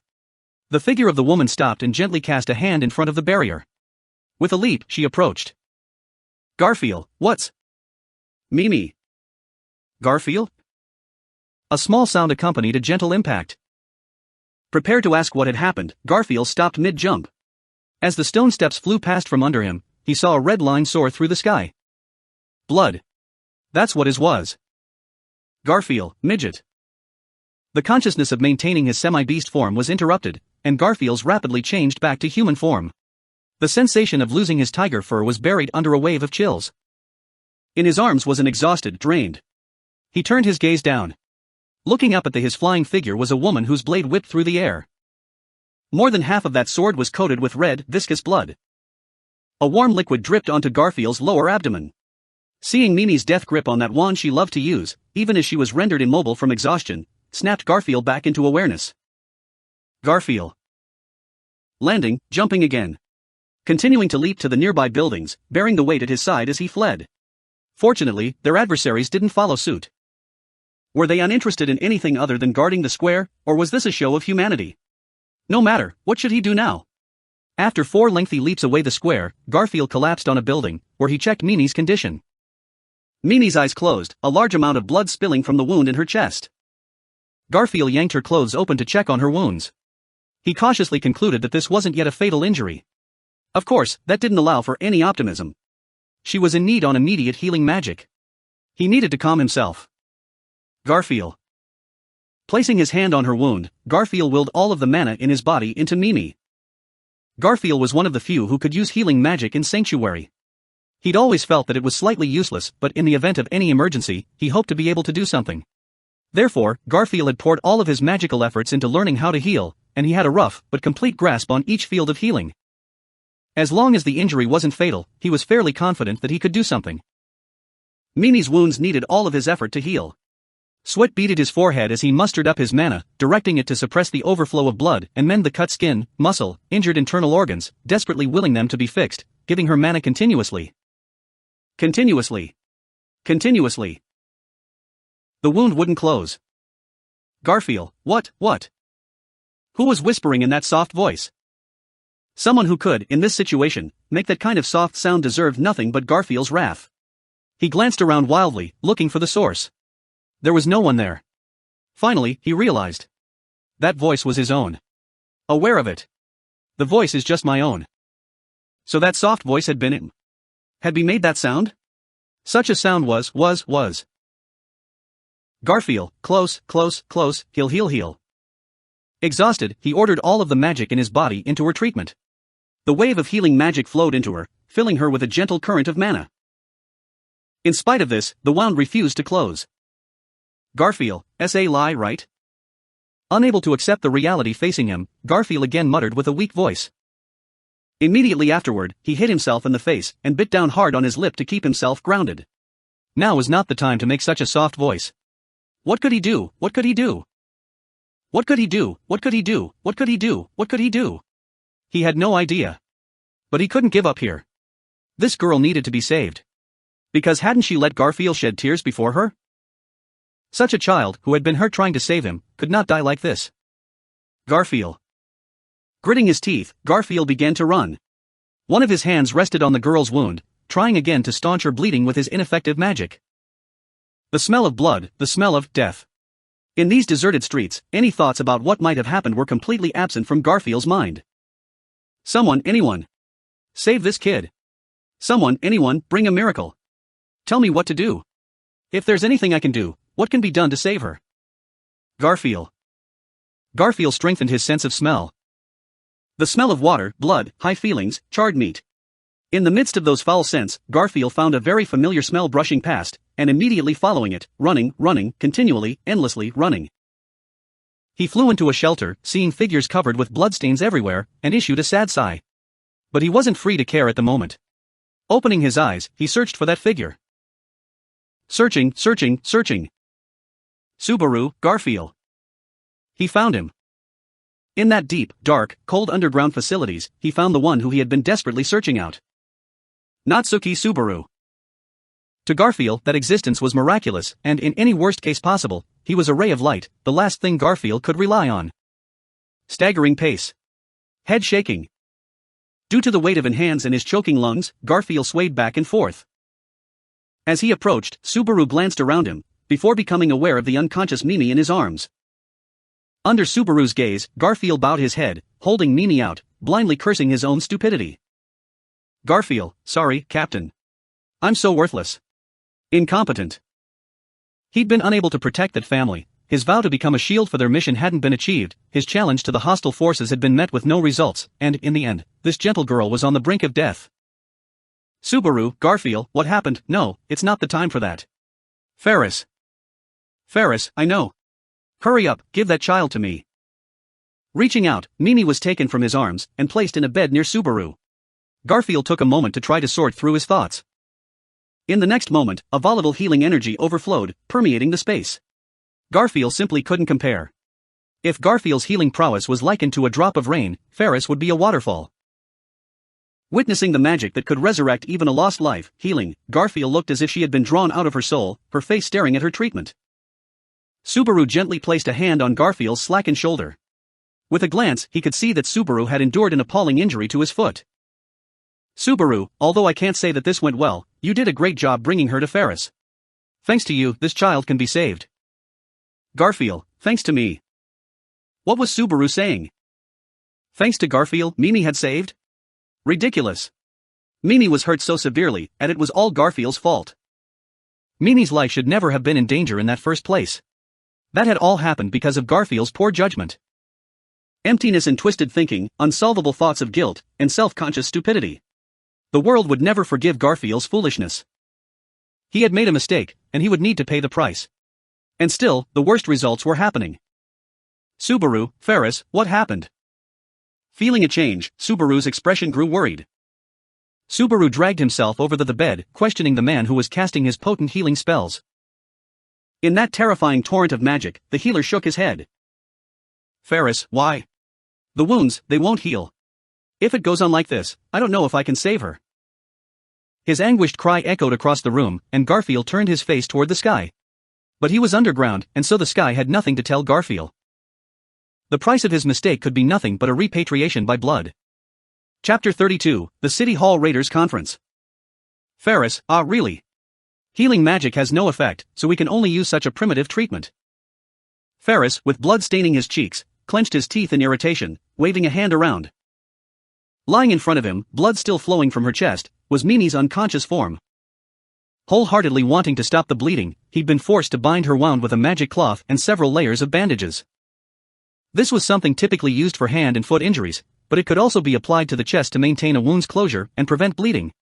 The figure of the woman stopped and gently cast a hand in front of the barrier. With a leap, she approached. Garfield, what's... Mimi. Garfield? A small sound accompanied a gentle impact. Prepared to ask what had happened, Garfield stopped mid-jump. As the stone steps flew past from under him, he saw a red line soar through the sky. Blood. That's what his was. Garfield, midget. The consciousness of maintaining his semi-beast form was interrupted, and Garfield's rapidly changed back to human form. The sensation of losing his tiger fur was buried under a wave of chills. In his arms was an exhausted, drained. He turned his gaze down. Looking up at his flying figure was a woman whose blade whipped through the air. More than half of that sword was coated with red, viscous blood. A warm liquid dripped onto Garfield's lower abdomen. Seeing Mimi's death grip on that wand she loved to use, even as she was rendered immobile from exhaustion, snapped Garfield back into awareness. Garfield. Landing, jumping again. Continuing to leap to the nearby buildings, bearing the weight at his side as he fled. Fortunately, their adversaries didn't follow suit. Were they uninterested in anything other than guarding the square, or was this a show of humanity? No matter, what should he do now? After 4 lengthy leaps away the square, Garfield collapsed on a building, where he checked Mimi's condition. Mimi's eyes closed, a large amount of blood spilling from the wound in her chest. Garfield yanked her clothes open to check on her wounds. He cautiously concluded that this wasn't yet a fatal injury. Of course, that didn't allow for any optimism. She was in need of immediate healing magic. He needed to calm himself. Garfield. Placing his hand on her wound, Garfield willed all of the mana in his body into Mimi. Garfield was one of the few who could use healing magic in Sanctuary. He'd always felt that it was slightly useless, but in the event of any emergency, he hoped to be able to do something. Therefore, Garfield had poured all of his magical efforts into learning how to heal, and he had a rough but complete grasp on each field of healing. As long as the injury wasn't fatal, he was fairly confident that he could do something. Mimi's wounds needed all of his effort to heal. Sweat beaded his forehead as he mustered up his mana, directing it to suppress the overflow of blood and mend the cut skin, muscle, injured internal organs, desperately willing them to be fixed, giving her mana continuously. Continuously. The wound wouldn't close. Garfield, what? Who was whispering in that soft voice? Someone who could, in this situation, make that kind of soft sound deserved nothing but Garfield's wrath. He glanced around wildly, looking for the source. There was no one there. Finally, he realized. That voice was his own. Aware of it. The voice is just my own. So that soft voice had been him. Had he made that sound? Such a sound was. Garfield, close, heal. Exhausted, he ordered all of the magic in his body into her treatment. The wave of healing magic flowed into her, filling her with a gentle current of mana. In spite of this, the wound refused to close. Garfield, sa lie, right? Unable to accept the reality facing him, Garfield again muttered with a weak voice. Immediately afterward, he hit himself in the face and bit down hard on his lip to keep himself grounded. Now was not the time to make such a soft voice. What could he do? What could he do? What could he do? What could he do? What could he do? What could he do? He had no idea. But he couldn't give up here. This girl needed to be saved. Because hadn't she let Garfield shed tears before her? Such a child, who had been hurt trying to save him, could not die like this. Garfield. Gritting his teeth, Garfield began to run. One of his hands rested on the girl's wound, trying again to staunch her bleeding with his ineffective magic. The smell of blood, the smell of death. In these deserted streets, any thoughts about what might have happened were completely absent from Garfield's mind. Someone, anyone. Save this kid. Someone, anyone, bring a miracle. Tell me what to do. If there's anything I can do, what can be done to save her? Garfield. Garfield strengthened his sense of smell. The smell of water, blood, high feelings, charred meat. In the midst of those foul scents, Garfield found a very familiar smell brushing past, and immediately following it, running, continually, endlessly, running. He flew into a shelter, seeing figures covered with bloodstains everywhere, and issued a sad sigh. But he wasn't free to care at the moment. Opening his eyes, he searched for that figure. Searching. Subaru, Garfield. He found him. In that deep, dark, cold underground facilities, he found the one who he had been desperately searching out. Natsuki Subaru. To Garfield, that existence was miraculous, and in any worst case possible, he was a ray of light, the last thing Garfield could rely on. Staggering pace. Head shaking. Due to the weight of his hands and his choking lungs, Garfield swayed back and forth. As he approached, Subaru glanced around him, before becoming aware of the unconscious Mimi in his arms. Under Subaru's gaze, Garfield bowed his head, holding Mimi out, blindly cursing his own stupidity. Garfield, sorry, Captain. I'm so worthless. Incompetent. He'd been unable to protect that family, his vow to become a shield for their mission hadn't been achieved, his challenge to the hostile forces had been met with no results, and, in the end, this gentle girl was on the brink of death. Subaru, Garfield, what happened? No, it's not the time for that. Ferris. Ferris, I know. Hurry up, give that child to me. Reaching out, Mimi was taken from his arms, and placed in a bed near Subaru. Garfield took a moment to try to sort through his thoughts. In the next moment, a volatile healing energy overflowed, permeating the space. Garfield simply couldn't compare. If Garfield's healing prowess was likened to a drop of rain, Ferris would be a waterfall. Witnessing the magic that could resurrect even a lost life, healing, Garfield looked as if she had been drawn out of her soul, her face staring at her treatment. Subaru gently placed a hand on Garfield's slackened shoulder. With a glance, he could see that Subaru had endured an appalling injury to his foot. Subaru, although I can't say that this went well, you did a great job bringing her to Ferris. Thanks to you, this child can be saved. Garfield, thanks to me. What was Subaru saying? Thanks to Garfield, Mimi had saved? Ridiculous. Mimi was hurt so severely, and it was all Garfield's fault. Mimi's life should never have been in danger in that first place. That had all happened because of Garfield's poor judgment. Emptiness and twisted thinking, unsolvable thoughts of guilt, and self-conscious stupidity. The world would never forgive Garfield's foolishness. He had made a mistake, and he would need to pay the price. And still, the worst results were happening. Subaru, Ferris, what happened? Feeling a change, Subaru's expression grew worried. Subaru dragged himself over to the bed, questioning the man who was casting his potent healing spells. In that terrifying torrent of magic, the healer shook his head. Ferris, why? The wounds, they won't heal. If it goes on like this, I don't know if I can save her. His anguished cry echoed across the room, and Garfield turned his face toward the sky. But he was underground, and so the sky had nothing to tell Garfield. The price of his mistake could be nothing but a repatriation by blood. Chapter 32, The City Hall Raiders Conference. Ferris, really? Healing magic has no effect, so we can only use such a primitive treatment. Ferris, with blood staining his cheeks, clenched his teeth in irritation, waving a hand around. Lying in front of him, blood still flowing from her chest, was Mimi's unconscious form. Wholeheartedly wanting to stop the bleeding, he'd been forced to bind her wound with a magic cloth and several layers of bandages. This was something typically used for hand and foot injuries, but it could also be applied to the chest to maintain a wound's closure and prevent bleeding.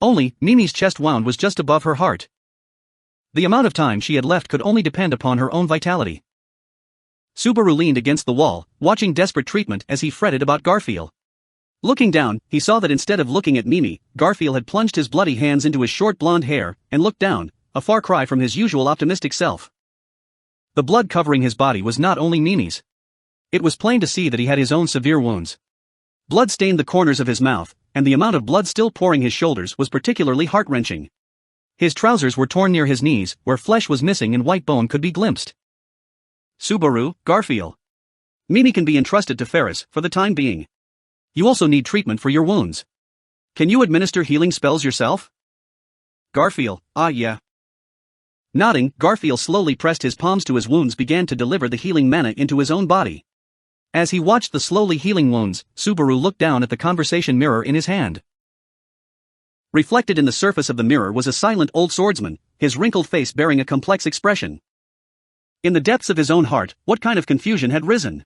Only, Mimi's chest wound was just above her heart. The amount of time she had left could only depend upon her own vitality. Subaru leaned against the wall, watching desperate treatment as he fretted about Garfield. Looking down, he saw that instead of looking at Mimi, Garfield had plunged his bloody hands into his short blonde hair, and looked down, a far cry from his usual optimistic self. The blood covering his body was not only Mimi's. It was plain to see that he had his own severe wounds. Blood stained the corners of his mouth, and the amount of blood still pouring his shoulders was particularly heart-wrenching. His trousers were torn near his knees, where flesh was missing and white bone could be glimpsed. Subaru, Garfield. Mimi can be entrusted to Ferris for the time being. You also need treatment for your wounds. Can you administer healing spells yourself? Garfield, yeah. Nodding, Garfield slowly pressed his palms to his wounds, began to deliver the healing mana into his own body. As he watched the slowly healing wounds, Subaru looked down at the conversation mirror in his hand. Reflected in the surface of the mirror was a silent old swordsman, his wrinkled face bearing a complex expression. In the depths of his own heart, what kind of confusion had risen?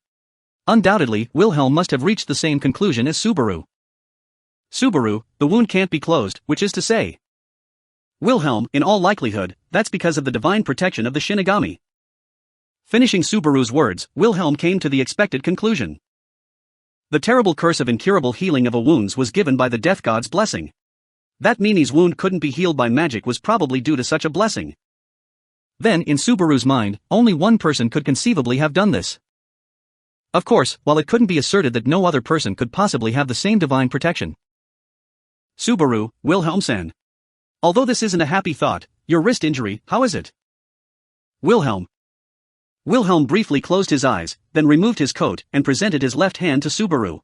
Undoubtedly, Wilhelm must have reached the same conclusion as Subaru. Subaru, the wound can't be closed, which is to say. Wilhelm, in all likelihood, that's because of the divine protection of the Shinigami. Finishing Subaru's words, Wilhelm came to the expected conclusion. The terrible curse of incurable healing of a wounds was given by the death god's blessing. That Mimi's wound couldn't be healed by magic was probably due to such a blessing. Then, in Subaru's mind, only one person could conceivably have done this. Of course, while it couldn't be asserted that no other person could possibly have the same divine protection. Subaru, Wilhelm-san. Although this isn't a happy thought, your wrist injury, how is it? Wilhelm. Wilhelm briefly closed his eyes, then removed his coat and presented his left hand to Subaru.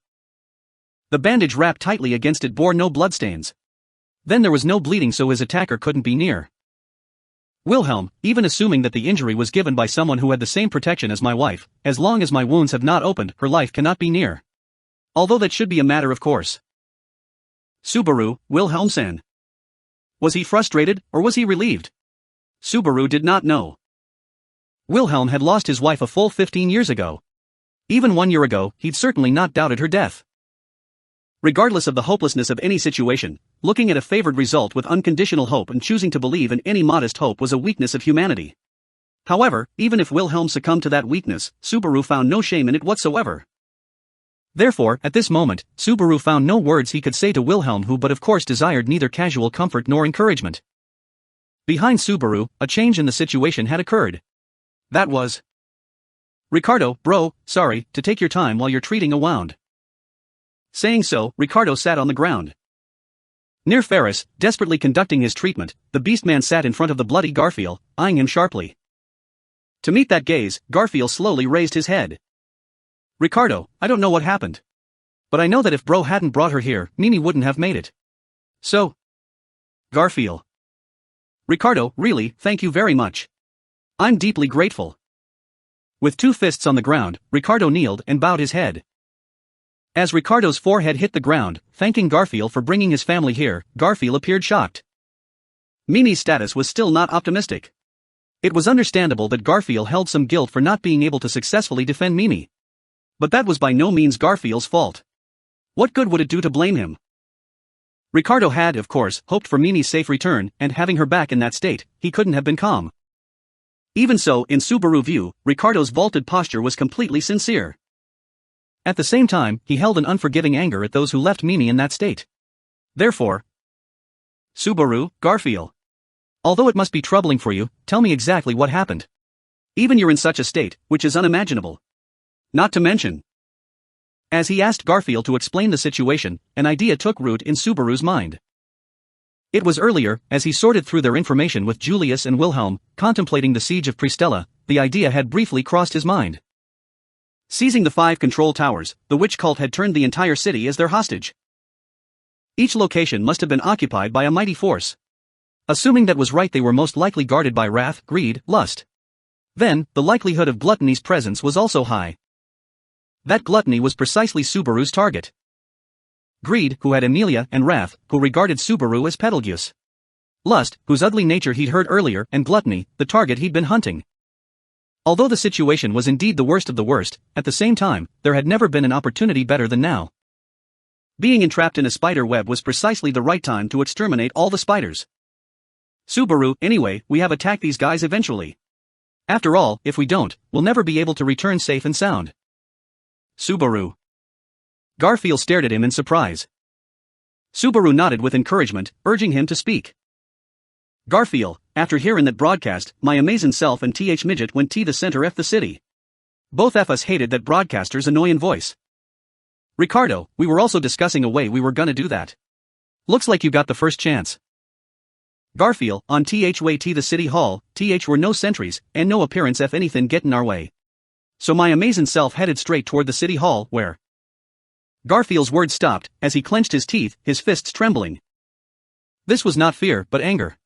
The bandage wrapped tightly against it bore no bloodstains. Then there was no bleeding, so his attacker couldn't be near. Wilhelm, even assuming that the injury was given by someone who had the same protection as my wife, as long as my wounds have not opened, her life cannot be near. Although that should be a matter of course. Subaru, Wilhelm-san. Was he frustrated, or was he relieved? Subaru did not know. Wilhelm had lost his wife a full 15 years ago. Even 1 year ago, he'd certainly not doubted her death. Regardless of the hopelessness of any situation, looking at a favored result with unconditional hope and choosing to believe in any modest hope was a weakness of humanity. However, even if Wilhelm succumbed to that weakness, Subaru found no shame in it whatsoever. Therefore, at this moment, Subaru found no words he could say to Wilhelm, who but of course desired neither casual comfort nor encouragement. Behind Subaru, a change in the situation had occurred. That was... Ricardo, bro, sorry, to take your time while you're treating a wound. Saying so, Ricardo sat on the ground. Near Ferris, desperately conducting his treatment, the Beastman sat in front of the bloody Garfield, eyeing him sharply. To meet that gaze, Garfield slowly raised his head. Ricardo, I don't know what happened. But I know that if bro hadn't brought her here, Mimi wouldn't have made it. So... Garfield. Ricardo, really, thank you very much. I'm deeply grateful. With two fists on the ground, Ricardo kneeled and bowed his head. As Ricardo's forehead hit the ground, thanking Garfield for bringing his family here, Garfield appeared shocked. Mimi's status was still not optimistic. It was understandable that Garfield held some guilt for not being able to successfully defend Mimi. But that was by no means Garfield's fault. What good would it do to blame him? Ricardo had, of course, hoped for Mimi's safe return, and having her back in that state, he couldn't have been calm. Even so, in Subaru's view, Ricardo's vaulted posture was completely sincere. At the same time, he held an unforgiving anger at those who left Mimi in that state. Therefore, Subaru, Garfield. Although it must be troubling for you, tell me exactly what happened. Even you're in such a state, which is unimaginable. Not to mention. As he asked Garfield to explain the situation, an idea took root in Subaru's mind. It was earlier, as he sorted through their information with Julius and Wilhelm, contemplating the siege of Pristella, the idea had briefly crossed his mind. Seizing the 5 control towers, the witch cult had turned the entire city as their hostage. Each location must have been occupied by a mighty force. Assuming that was right, they were most likely guarded by wrath, greed, lust. Then, the likelihood of gluttony's presence was also high. That gluttony was precisely Subaru's target. Greed, who had Emilia, and wrath, who regarded Subaru as Betelgeuse. Lust, whose ugly nature he'd heard earlier, and gluttony, the target he'd been hunting. Although the situation was indeed the worst of the worst, at the same time, there had never been an opportunity better than now. Being entrapped in a spider web was precisely the right time to exterminate all the spiders. Subaru, anyway, we have attacked these guys eventually. After all, if we don't, we'll never be able to return safe and sound. Subaru. Garfield stared at him in surprise. Subaru nodded with encouragement, urging him to speak. Garfield, after hearing that broadcast, my amazing self and TH Midget went to the center F the city. Both of us hated that broadcaster's annoying voice. Ricardo, we were also discussing a way we were gonna do that. Looks like you got the first chance. Garfield, on TH way to the city hall, TH were no sentries, and no appearance if anything get in our way. So my amazing self headed straight toward the city hall where... Garfield's words stopped, as he clenched his teeth, his fists trembling. This was not fear, but anger.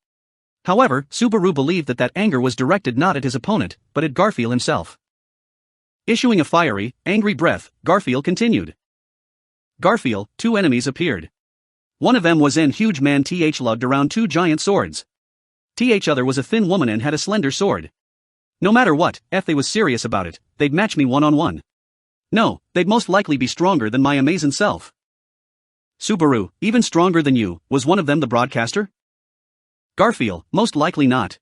However, Subaru believed that anger was directed not at his opponent, but at Garfield himself. Issuing a fiery, angry breath, Garfield continued. Garfield, two enemies appeared. One of them was an huge man TH lugged around two giant swords. TH other was a thin woman and had a slender sword. No matter what, if they was serious about it, they'd match me one-on-one. No, they'd most likely be stronger than my amazing self. Subaru, even stronger than you, was one of them the broadcaster? Garfield, most likely not.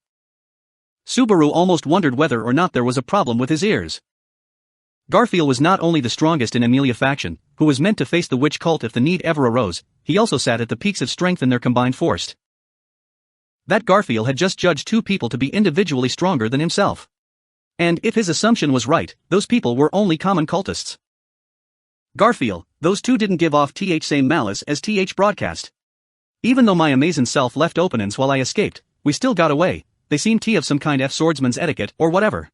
Subaru almost wondered whether or not there was a problem with his ears. Garfield was not only the strongest in Amelia faction, who was meant to face the witch cult if the need ever arose, he also sat at the peaks of strength in their combined force. That Garfield had just judged two people to be individually stronger than himself. And if his assumption was right, those people were only common cultists. Garfield, those two didn't give off TH same malice as TH broadcast. Even though my amazing self left openings while I escaped, we still got away. They seemed to have some kind of swordsman's etiquette or whatever.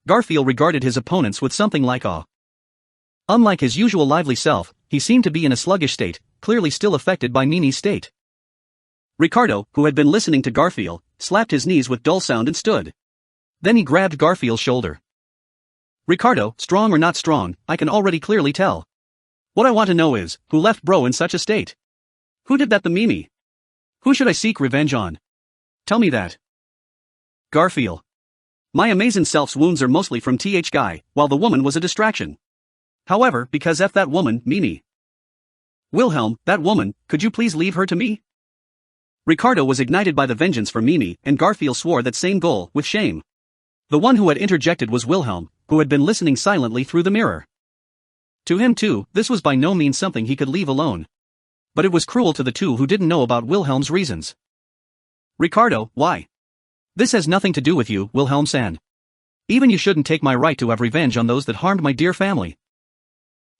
Garfield regarded his opponents with something like awe. Unlike his usual lively self, he seemed to be in a sluggish state, clearly still affected by Mimi's state. Ricardo, who had been listening to Garfield, slapped his knees with dull sound and stood. Then he grabbed Garfield's shoulder. Ricardo, strong or not strong, I can already clearly tell. What I want to know is, who left bro in such a state? Who did that to Mimi? Who should I seek revenge on? Tell me that. Garfield. My amazing self's wounds are mostly from TH Guy, while the woman was a distraction. However, because F that woman, Mimi. Wilhelm, that woman, could you please leave her to me? Ricardo was ignited by the vengeance for Mimi, and Garfield swore that same goal, with shame. The one who had interjected was Wilhelm, who had been listening silently through the mirror. To him too, this was by no means something he could leave alone. But it was cruel to the two who didn't know about Wilhelm's reasons. Ricardo, why? This has nothing to do with you, Wilhelm-san. Even you shouldn't take my right to have revenge on those that harmed my dear family.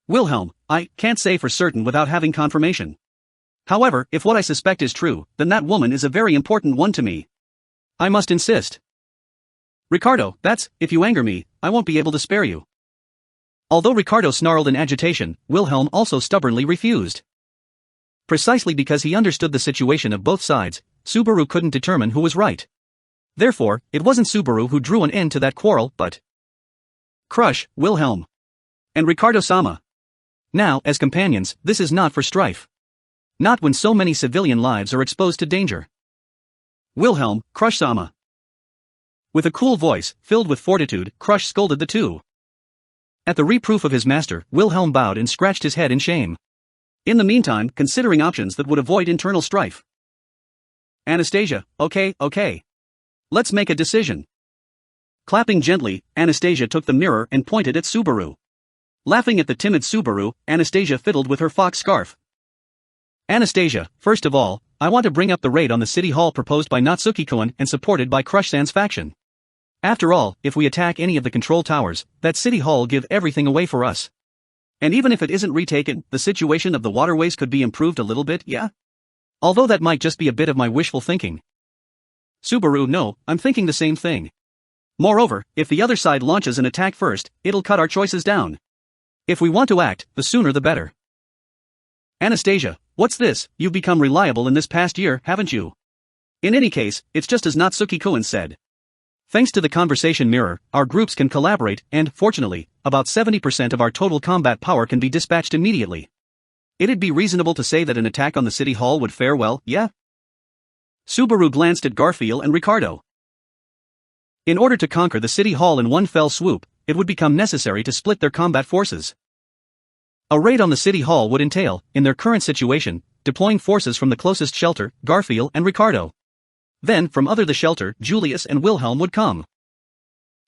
Wilhelm, I can't say for certain without having confirmation. However, if what I suspect is true, then that woman is a very important one to me. I must insist. Ricardo, if you anger me, I won't be able to spare you. Although Ricardo snarled in agitation, Wilhelm also stubbornly refused. Precisely because he understood the situation of both sides, Subaru couldn't determine who was right. Therefore, it wasn't Subaru who drew an end to that quarrel, but Crush, Wilhelm. And Ricardo-sama. Now, as companions, this is not for strife. Not when so many civilian lives are exposed to danger. Wilhelm, Crush-sama. With a cool voice, filled with fortitude, Crush scolded the two. At the reproof of his master, Wilhelm bowed and scratched his head in shame. In the meantime, considering options that would avoid internal strife. Anastasia, okay. Let's make a decision. Clapping gently, Anastasia took the mirror and pointed at Subaru. Laughing at the timid Subaru, Anastasia fiddled with her fox scarf. Anastasia, first of all, I want to bring up the raid on the city hall proposed by Natsuki-kun and supported by Crush-san's faction. After all, if we attack any of the control towers, that city hall will give everything away for us. And even if it isn't retaken, the situation of the waterways could be improved a little bit, yeah? Although that might just be a bit of my wishful thinking. Subaru, no, I'm thinking the same thing. Moreover, if the other side launches an attack first, it'll cut our choices down. If we want to act, the sooner the better. Anastasia, what's this? You've become reliable in this past year, haven't you? In any case, it's just as Natsuki-kun said. Thanks to the conversation mirror, our groups can collaborate and, fortunately, about 70% of our total combat power can be dispatched immediately. It'd be reasonable to say that an attack on the city hall would fare well, yeah? Subaru glanced at Garfield and Ricardo. In order to conquer the city hall in one fell swoop, it would become necessary to split their combat forces. A raid on the city hall would entail, in their current situation, deploying forces from the closest shelter, Garfield and Ricardo. Then, from the shelter, Julius and Wilhelm would come.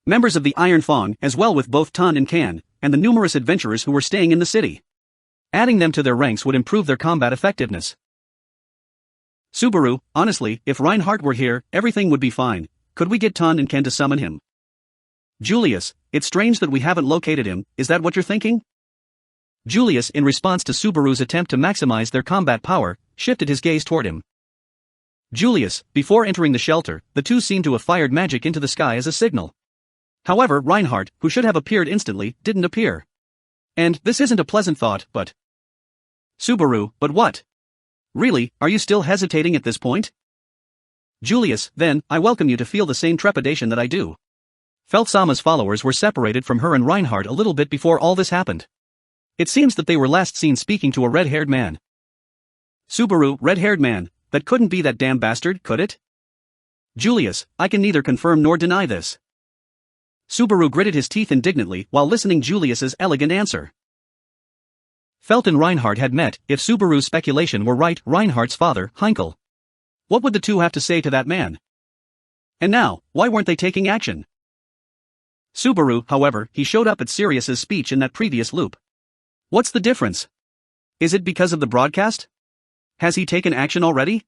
Members of the Iron Fang, as well with both Tan and Can, and the numerous adventurers who were staying in the city. Adding them to their ranks would improve their combat effectiveness. Subaru, honestly, if Reinhardt were here, everything would be fine. Could we get Ton and Ken to summon him? Julius, it's strange that we haven't located him, is that what you're thinking? Julius, in response to Subaru's attempt to maximize their combat power, shifted his gaze toward him. Julius, before entering the shelter, the two seemed to have fired magic into the sky as a signal. However, Reinhardt, who should have appeared instantly, didn't appear. And this isn't a pleasant thought, but... Subaru, but what? Really, are you still hesitating at this point? Julius, then, I welcome you to feel the same trepidation that I do. Feltsama's followers were separated from her and Reinhardt a little bit before all this happened. It seems that they were last seen speaking to a red-haired man. Subaru, red-haired man, that couldn't be that damn bastard, could it? Julius, I can neither confirm nor deny this. Subaru gritted his teeth indignantly while listening Julius's elegant answer. Felt and Reinhardt had met. If Subaru's speculation were right, Reinhardt's father, Heinkel. What would the two have to say to that man? And now, why weren't they taking action? Subaru, however, he showed up at Sirius's speech in that previous loop. What's the difference? Is it because of the broadcast? Has he taken action already?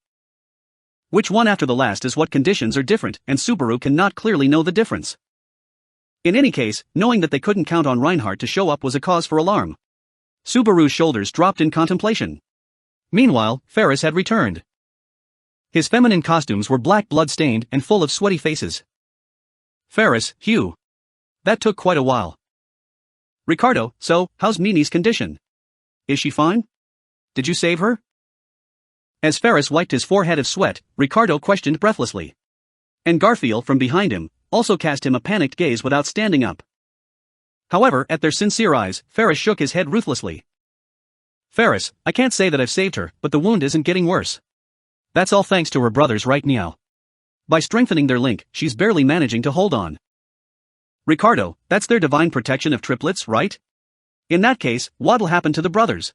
Which one after the last is what conditions are different, and Subaru cannot clearly know the difference. In any case, knowing that they couldn't count on Reinhardt to show up was a cause for alarm. Subaru's shoulders dropped in contemplation. Meanwhile, Ferris had returned. His feminine costumes were black blood-stained and full of sweaty faces. Ferris, Hugh. That took quite a while. Ricardo, so, how's Mimi's condition? Is she fine? Did you save her? As Ferris wiped his forehead of sweat, Ricardo questioned breathlessly. And Garfield, from behind him, also cast him a panicked gaze without standing up. However, at their sincere eyes, Ferris shook his head ruthlessly. Ferris, I can't say that I've saved her, but the wound isn't getting worse. That's all thanks to her brothers right now. By strengthening their link, she's barely managing to hold on. Ricardo, that's their divine protection of triplets, right? In that case, what'll happen to the brothers?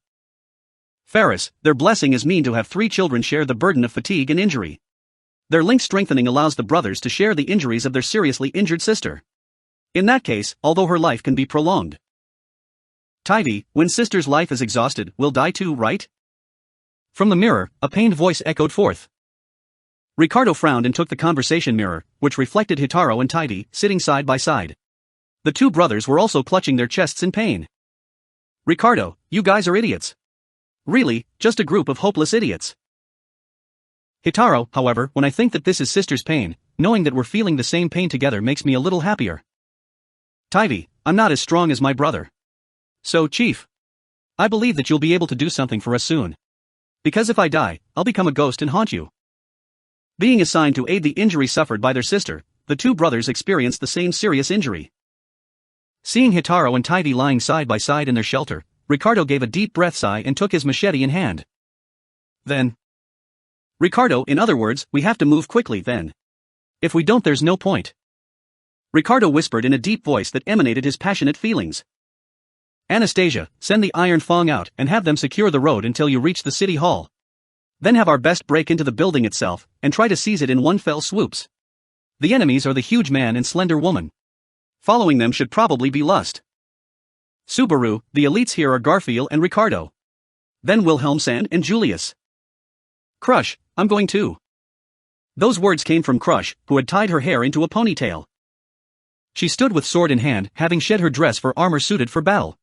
Ferris, their blessing is mean to have 3 children share the burden of fatigue and injury. Their link strengthening allows the brothers to share the injuries of their seriously injured sister. In that case, although her life can be prolonged. Tivy, when sister's life is exhausted, will die too, right? From the mirror, a pained voice echoed forth. Ricardo frowned and took the conversation mirror, which reflected Hitaro and Tivy, sitting side by side. The two brothers were also clutching their chests in pain. Ricardo, you guys are idiots. Really, just a group of hopeless idiots. Hitaro, however, when I think that this is sister's pain, knowing that we're feeling the same pain together makes me a little happier. Tivy, I'm not as strong as my brother. So, Chief. I believe that you'll be able to do something for us soon. Because if I die, I'll become a ghost and haunt you. Being assigned to aid the injury suffered by their sister, the two brothers experienced the same serious injury. Seeing Hitaro and Tivy lying side by side in their shelter, Ricardo gave a deep breath sigh and took his machete in hand. Then. Ricardo, in other words, we have to move quickly then. If we don't, there's no point. Ricardo whispered in a deep voice that emanated his passionate feelings. Anastasia, send the Iron Fang out and have them secure the road until you reach the city hall. Then have our best break into the building itself, and try to seize it in one fell swoops. The enemies are the huge man and slender woman. Following them should probably be Lust. Subaru, the elites here are Garfield and Ricardo. Then Wilhelm Sand and Julius. Crush, I'm going too. Those words came from Crush, who had tied her hair into a ponytail. She stood with sword in hand, having shed her dress for armor suited for battle.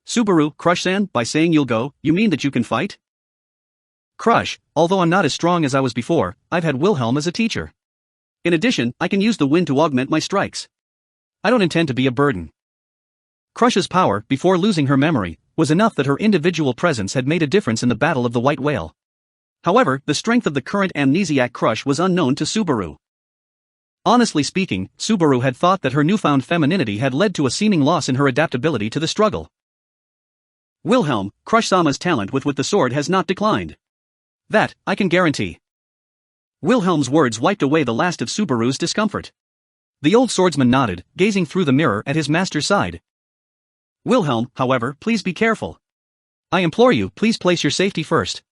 Subaru, Crush-san, by saying you'll go, you mean that you can fight? Crush, although I'm not as strong as I was before, I've had Wilhelm as a teacher. In addition, I can use the wind to augment my strikes. I don't intend to be a burden. Crush's power, before losing her memory, was enough that her individual presence had made a difference in the Battle of the White Whale. However, the strength of the current amnesiac Crush was unknown to Subaru. Honestly speaking, Subaru had thought that her newfound femininity had led to a seeming loss in her adaptability to the struggle. Wilhelm, Crush-sama's talent with the sword has not declined. That, I can guarantee. Wilhelm's words wiped away the last of Subaru's discomfort. The old swordsman nodded, gazing through the mirror at his master's side. Wilhelm, however, please be careful. I implore you, please place your safety first.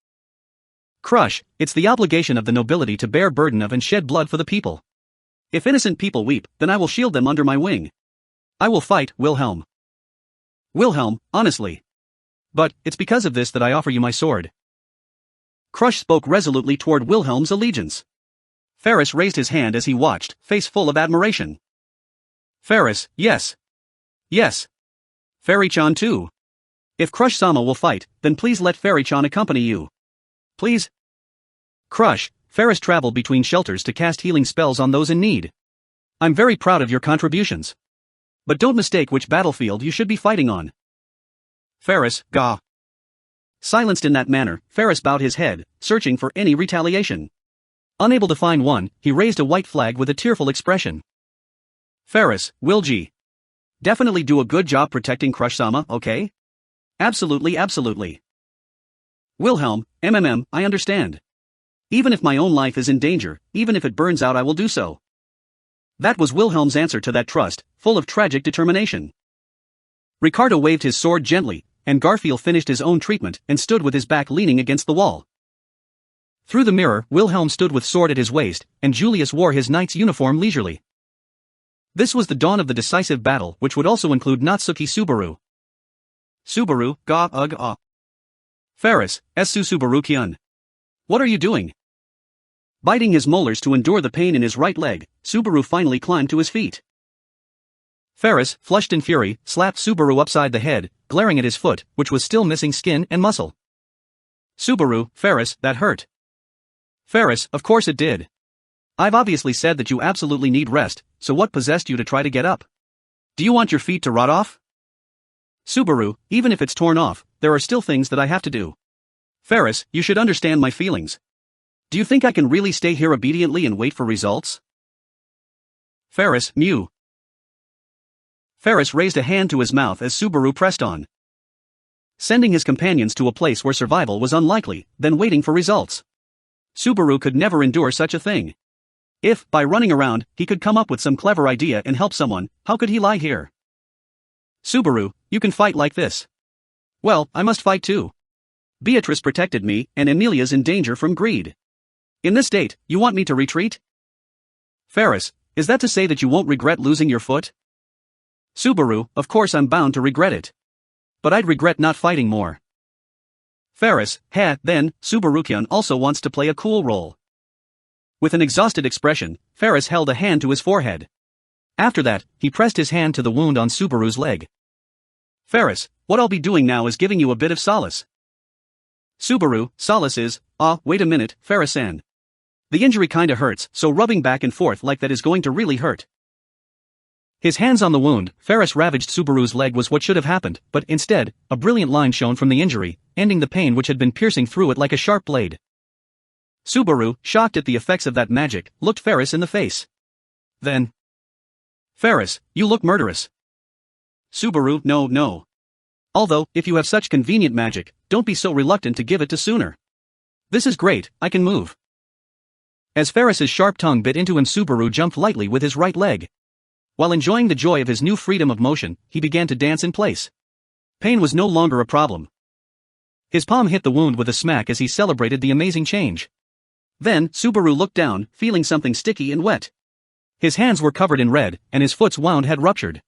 Crush, it's the obligation of the nobility to bear burden of and shed blood for the people. If innocent people weep, then I will shield them under my wing. I will fight, Wilhelm. Wilhelm, honestly. But, it's because of this that I offer you my sword. Crush spoke resolutely toward Wilhelm's allegiance. Ferris raised his hand as he watched, face full of admiration. Ferris, yes. Yes. Fairy-chan too. If Crush-sama will fight, then please let Fairy-chan accompany you. Please? Crush, Ferris traveled between shelters to cast healing spells on those in need. I'm very proud of your contributions. But don't mistake which battlefield you should be fighting on. Ferris, gah. Silenced in that manner, Ferris bowed his head, searching for any retaliation. Unable to find one, he raised a white flag with a tearful expression. Ferris, Wilji. Definitely do a good job protecting Crush-sama, okay? Absolutely, absolutely. Wilhelm, I understand. Even if my own life is in danger, even if it burns out, I will do so. That was Wilhelm's answer to that trust, full of tragic determination. Ricardo waved his sword gently, and Garfield finished his own treatment and stood with his back leaning against the wall. Through the mirror, Wilhelm stood with sword at his waist, and Julius wore his knight's uniform leisurely. This was the dawn of the decisive battle, which would also include Natsuki Subaru. Subaru, ga. Ferris, Su Subaru-kyun. What are you doing? Biting his molars to endure the pain in his right leg, Subaru finally climbed to his feet. Ferris, flushed in fury, slapped Subaru upside the head, glaring at his foot, which was still missing skin and muscle. Subaru, Ferris, that hurt. Ferris, of course it did. I've obviously said that you absolutely need rest, so what possessed you to try to get up? Do you want your feet to rot off? Subaru, even if it's torn off, there are still things that I have to do. Ferris, you should understand my feelings. Do you think I can really stay here obediently and wait for results? Ferris, mew. Ferris raised a hand to his mouth as Subaru pressed on. Sending his companions to a place where survival was unlikely, then waiting for results. Subaru could never endure such a thing. If, by running around, he could come up with some clever idea and help someone, how could he lie here? Subaru, you can fight like this. Well, I must fight too. Beatrice protected me, and Emilia's in danger from greed. In this state, you want me to retreat? Ferris, is that to say that you won't regret losing your foot? Subaru, of course I'm bound to regret it. But I'd regret not fighting more. Ferris, then, Subaru-kyun also wants to play a cool role. With an exhausted expression, Ferris held a hand to his forehead. After that, he pressed his hand to the wound on Subaru's leg. Ferris, what I'll be doing now is giving you a bit of solace. Subaru, solace is, wait a minute, Ferris-san. The injury kinda hurts, so rubbing back and forth like that is going to really hurt. His hands on the wound, Ferris ravaged Subaru's leg was what should have happened, but instead, a brilliant line shone from the injury, ending the pain which had been piercing through it like a sharp blade. Subaru, shocked at the effects of that magic, looked Ferris in the face. Then, Ferris, you look murderous. Subaru, no. Although, if you have such convenient magic, don't be so reluctant to give it to sooner. This is great, I can move. As Ferris's sharp tongue bit into him, Subaru jumped lightly with his right leg. While enjoying the joy of his new freedom of motion, he began to dance in place. Pain was no longer a problem. His palm hit the wound with a smack as he celebrated the amazing change. Then, Subaru looked down, feeling something sticky and wet. His hands were covered in red, and his foot's wound had ruptured.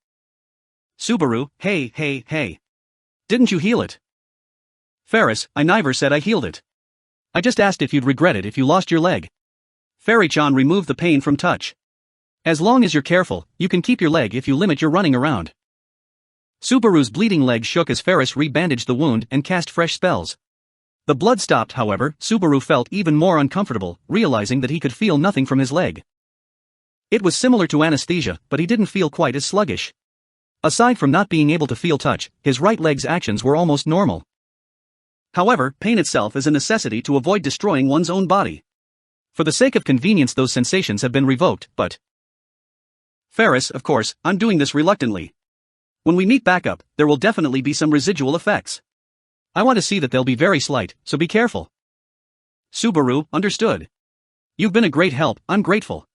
Subaru, hey. Didn't you heal it? Ferris, I never said I healed it. I just asked if you'd regret it if you lost your leg. Fairy-chan removed the pain from touch. As long as you're careful, you can keep your leg if you limit your running around. Subaru's bleeding leg shook as Ferris rebandaged the wound and cast fresh spells. The blood stopped, however. Subaru felt even more uncomfortable, realizing that he could feel nothing from his leg. It was similar to anesthesia, but he didn't feel quite as sluggish. Aside from not being able to feel touch, his right leg's actions were almost normal. However, pain itself is a necessity to avoid destroying one's own body. For the sake of convenience, those sensations have been revoked, but Ferris, of course, I'm doing this reluctantly. When we meet back up, there will definitely be some residual effects. I want to see that they'll be very slight, so be careful. Subaru, understood. You've been a great help, I'm grateful.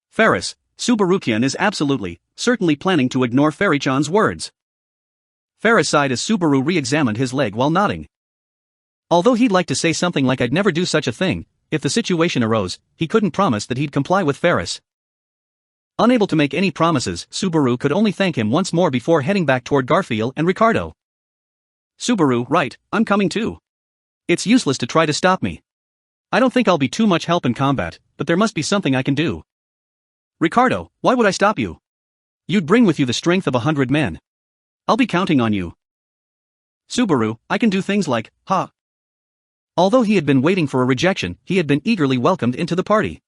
Ferris, Subaru-kyun is certainly planning to ignore Fairy-chan's words. Ferris sighed as Subaru re-examined his leg while nodding. Although he'd like to say something like I'd never do such a thing, if the situation arose, he couldn't promise that he'd comply with Ferris. Unable to make any promises, Subaru could only thank him once more before heading back toward Garfield and Ricardo. Subaru, right, I'm coming too. It's useless to try to stop me. I don't think I'll be too much help in combat, but there must be something I can do. Ricardo, why would I stop you? You'd bring with you the strength of 100 men. I'll be counting on you. Subaru, I can do things like, ha. Although he had been waiting for a rejection, he had been eagerly welcomed into the party.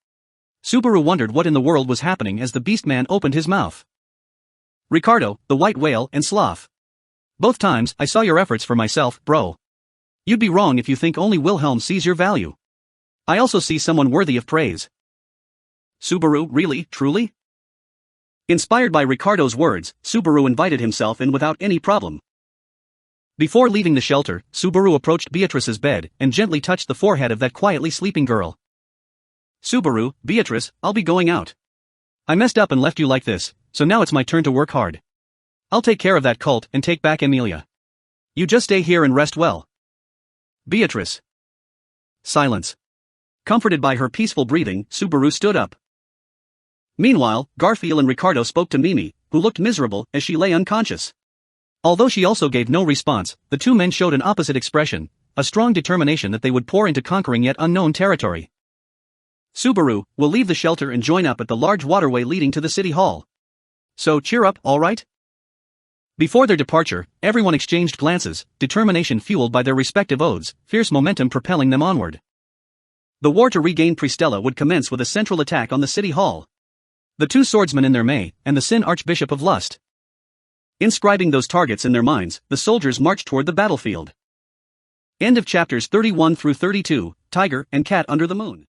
Subaru wondered what in the world was happening as the beast-man opened his mouth. Ricardo, the white whale and sloth. Both times, I saw your efforts for myself, bro. You'd be wrong if you think only Wilhelm sees your value. I also see someone worthy of praise. Subaru, really, truly? Inspired by Ricardo's words, Subaru invited himself in without any problem. Before leaving the shelter, Subaru approached Beatrice's bed and gently touched the forehead of that quietly sleeping girl. Subaru, Beatrice, I'll be going out. I messed up and left you like this, so now it's my turn to work hard. I'll take care of that cult and take back Emilia. You just stay here and rest well. Beatrice. Silence. Comforted by her peaceful breathing, Subaru stood up. Meanwhile, Garfield and Ricardo spoke to Mimi, who looked miserable as she lay unconscious. Although she also gave no response, the two men showed an opposite expression, a strong determination that they would pour into conquering yet unknown territory. Subaru, will leave the shelter and join up at the large waterway leading to the city hall. So cheer up, alright? Before their departure, everyone exchanged glances, determination fueled by their respective oaths, fierce momentum propelling them onward. The war to regain Pristella would commence with a central attack on the city hall. The two swordsmen in their May, and the Sin Archbishop of Lust. Inscribing those targets in their minds, the soldiers marched toward the battlefield. End of chapters 31 through 32, Tiger and Cat Under the Moon.